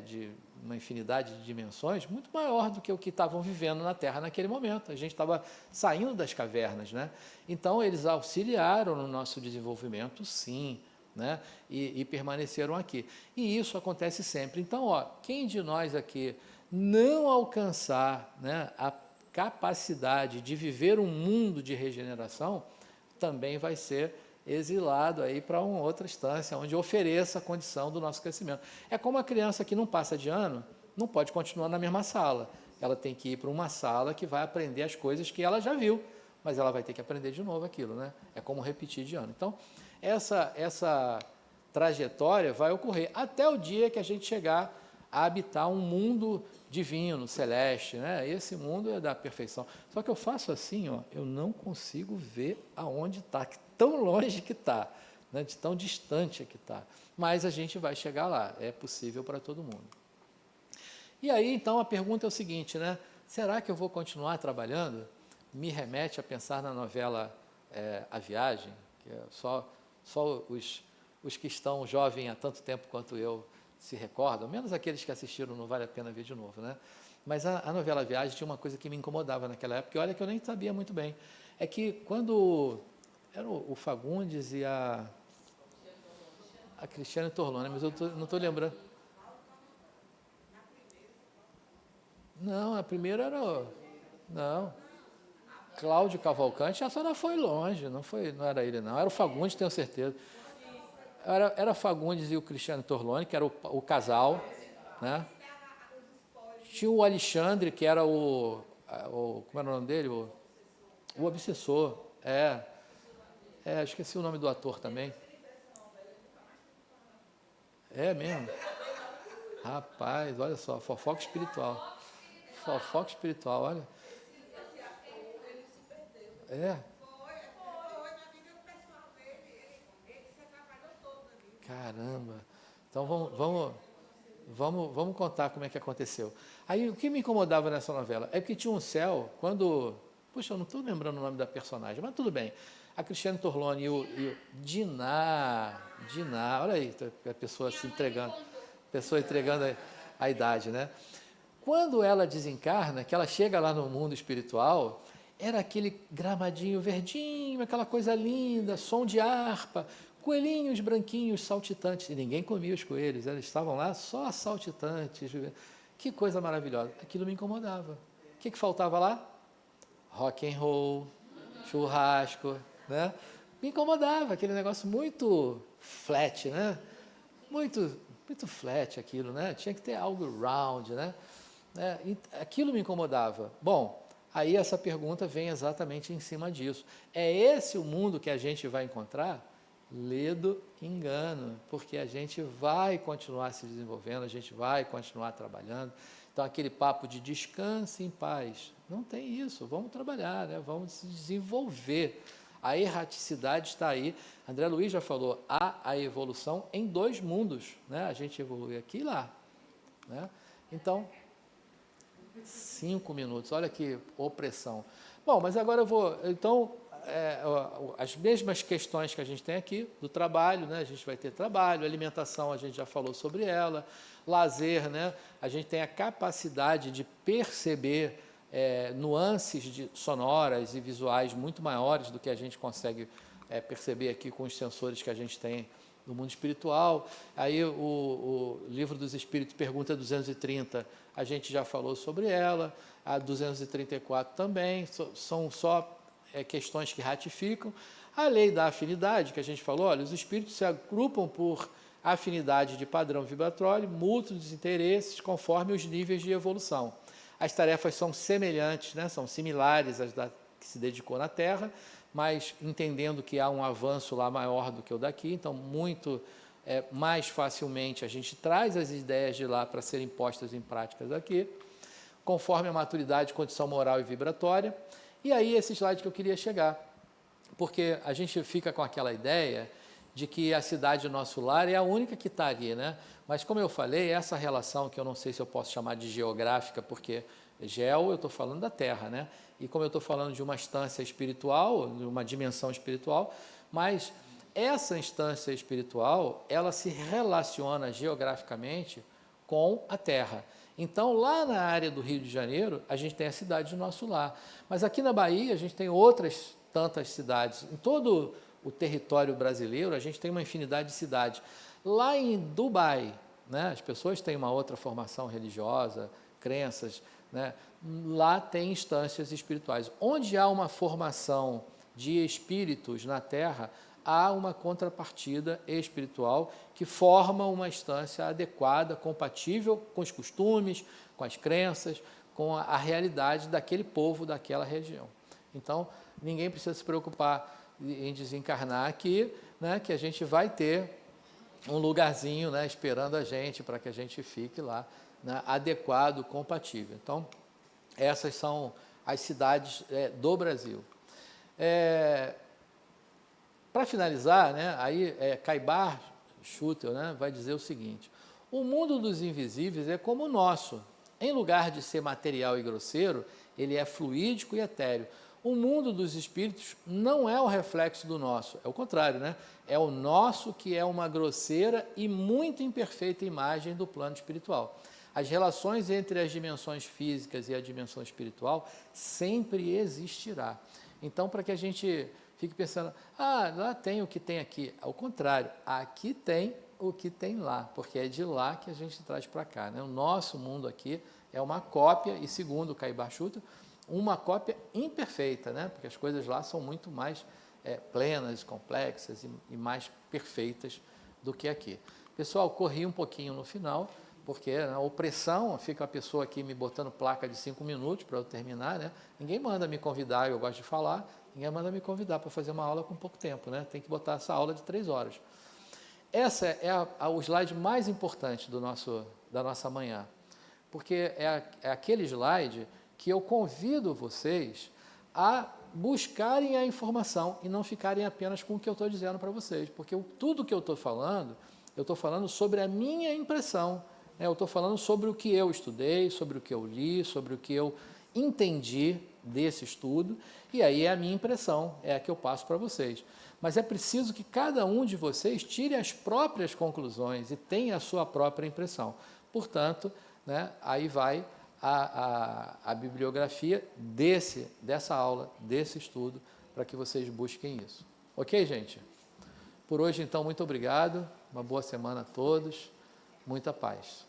de uma infinidade de dimensões, muito maior do que o que estavam vivendo na Terra naquele momento. A gente estava saindo das cavernas, né? Então, eles auxiliaram no nosso desenvolvimento, sim, né? E permaneceram aqui. E isso acontece sempre. Então, quem de nós aqui não alcançar, né, a capacidade de viver um mundo de regeneração, também vai ser exilado aí para uma outra instância, onde ofereça a condição do nosso crescimento. É como a criança que não passa de ano, não pode continuar na mesma sala. Ela tem que ir para uma sala que vai aprender as coisas que ela já viu, mas ela vai ter que aprender de novo aquilo, né? É como repetir de ano. Então, essa trajetória vai ocorrer até o dia que a gente chegar a habitar um mundo divino, celeste, né? Esse mundo é da perfeição. Só que eu faço assim, eu não consigo ver aonde está, tão longe que está, né? De tão distante que está. Mas a gente vai chegar lá, é possível para todo mundo. E aí, então, a pergunta é o seguinte, né? Será que eu vou continuar trabalhando? Me remete a pensar na novela A Viagem, que é só os que estão jovens há tanto tempo quanto eu se recordam, menos aqueles que assistiram, não vale a pena ver de novo, né? Mas a novela Viagem tinha uma coisa que me incomodava naquela época, e olha que eu nem sabia muito bem, é que quando era o Fagundes e a Cristiane Torlone, mas eu não estou lembrando. Não, a primeira era não, Cláudio Cavalcante, a senhora foi longe, não era ele não, era o Fagundes, tenho certeza. Era Fagundes e o Cristiane Torlone, que era o casal, né? Tinha o Alexandre, que era como era o nome dele? O obsessor. Esqueci o nome do ator também. É mesmo? Rapaz, olha só, fofoca espiritual. Fofoca espiritual, olha. Caramba. Então vamos contar como é que aconteceu. Aí o que me incomodava nessa novela é que tinha um céu, puxa, eu não estou lembrando o nome da personagem, mas tudo bem. A Cristiane Torlone e o Diná, olha aí, a pessoa se entregando, a idade, né? Quando ela desencarna, que ela chega lá no mundo espiritual, era aquele gramadinho verdinho, aquela coisa linda, som de harpa, coelhinhos branquinhos saltitantes, e ninguém comia os coelhos, eles estavam lá só saltitantes. Que coisa maravilhosa. Aquilo me incomodava. O que faltava lá? Rock and roll, churrasco, né? Me incomodava, aquele negócio muito flat, né? Muito flat aquilo, né? Tinha que ter algo round, né? Aquilo me incomodava. Bom, aí essa pergunta vem exatamente em cima disso. É esse o mundo que a gente vai encontrar? Ledo engano, porque a gente vai continuar se desenvolvendo, a gente vai continuar trabalhando. Então, aquele papo de descanse em paz, não tem isso, vamos trabalhar, né? Vamos se desenvolver. A erraticidade está aí. André Luiz já falou, há a evolução em 2 mundos, né? A gente evolui aqui e lá, né? Então, 5 minutos, olha que opressão. Bom, mas agora eu vou, então, as mesmas questões que a gente tem aqui, do trabalho, né? A gente vai ter trabalho, alimentação, a gente já falou sobre ela, lazer, né? A gente tem a capacidade de perceber nuances sonoras e visuais muito maiores do que a gente consegue perceber aqui com os sensores que a gente tem no mundo espiritual. Aí o Livro dos Espíritos, pergunta 230, a gente já falou sobre ela, a 234 também, são só questões que ratificam. A lei da afinidade, que a gente falou, olha, os espíritos se agrupam por afinidade de padrão vibratório, mútuos interesses, conforme os níveis de evolução. As tarefas são semelhantes, né, são similares às que se dedicou na Terra, mas entendendo que há um avanço lá maior do que o daqui, então muito mais facilmente a gente traz as ideias de lá para serem postas em práticas aqui, conforme a maturidade, condição moral e vibratória. E aí esse slide que eu queria chegar, porque a gente fica com aquela ideia de que a cidade nosso lar é a única que está ali, né? Mas como eu falei, essa relação, que eu não sei se eu posso chamar de geográfica, porque geo, eu estou falando da Terra, né? E como eu estou falando de uma instância espiritual, de uma dimensão espiritual, mas essa instância espiritual, ela se relaciona geograficamente com a Terra. Então, lá na área do Rio de Janeiro, a gente tem a cidade do nosso lar. Mas aqui na Bahia, a gente tem outras tantas cidades. Em todo o território brasileiro, a gente tem uma infinidade de cidades. Lá em Dubai, né, as pessoas têm uma outra formação religiosa, crenças, né, lá tem instâncias espirituais. Onde há uma formação de espíritos na Terra, há uma contrapartida espiritual que forma uma instância adequada, compatível com os costumes, com as crenças, com a realidade daquele povo, daquela região. Então, ninguém precisa se preocupar em desencarnar aqui, né, que a gente vai ter um lugarzinho, né, esperando a gente para que a gente fique lá, né, adequado, compatível. Então, essas são as cidades do Brasil. Para finalizar, né, aí Caibar Schutel, né, vai dizer o seguinte: o mundo dos invisíveis é como o nosso. Em lugar de ser material e grosseiro, ele é fluídico e etéreo. O mundo dos espíritos não é o reflexo do nosso, é o contrário, né? É o nosso que é uma grosseira e muito imperfeita imagem do plano espiritual. As relações entre as dimensões físicas e a dimensão espiritual sempre existirá. Então, para que a gente fique pensando, lá tem o que tem aqui. Ao contrário, aqui tem o que tem lá, porque é de lá que a gente traz para cá, né? O nosso mundo aqui é uma cópia, e segundo o Caibar Schutel, uma cópia imperfeita, né? Porque as coisas lá são muito mais plenas, complexas e mais perfeitas do que aqui. Pessoal, corri um pouquinho no final, porque na opressão, fica a pessoa aqui me botando placa de 5 minutos para eu terminar, né? Ninguém manda me convidar, eu gosto de falar, ninguém manda me convidar para fazer uma aula com pouco tempo, né? Tem que botar essa aula de 3 horas. Essa é o slide mais importante da nossa manhã, porque é aquele slide que eu convido vocês a buscarem a informação e não ficarem apenas com o que eu estou dizendo para vocês, porque tudo que eu estou falando sobre a minha impressão, né? Eu estou falando sobre o que eu estudei, sobre o que eu li, sobre o que eu entendi desse estudo, e aí é a minha impressão, é a que eu passo para vocês. Mas é preciso que cada um de vocês tire as próprias conclusões e tenha a sua própria impressão. Portanto, né, aí vai a bibliografia dessa aula, desse estudo, para que vocês busquem isso. Ok, gente? Por hoje, então, muito obrigado. Uma boa semana a todos. Muita paz.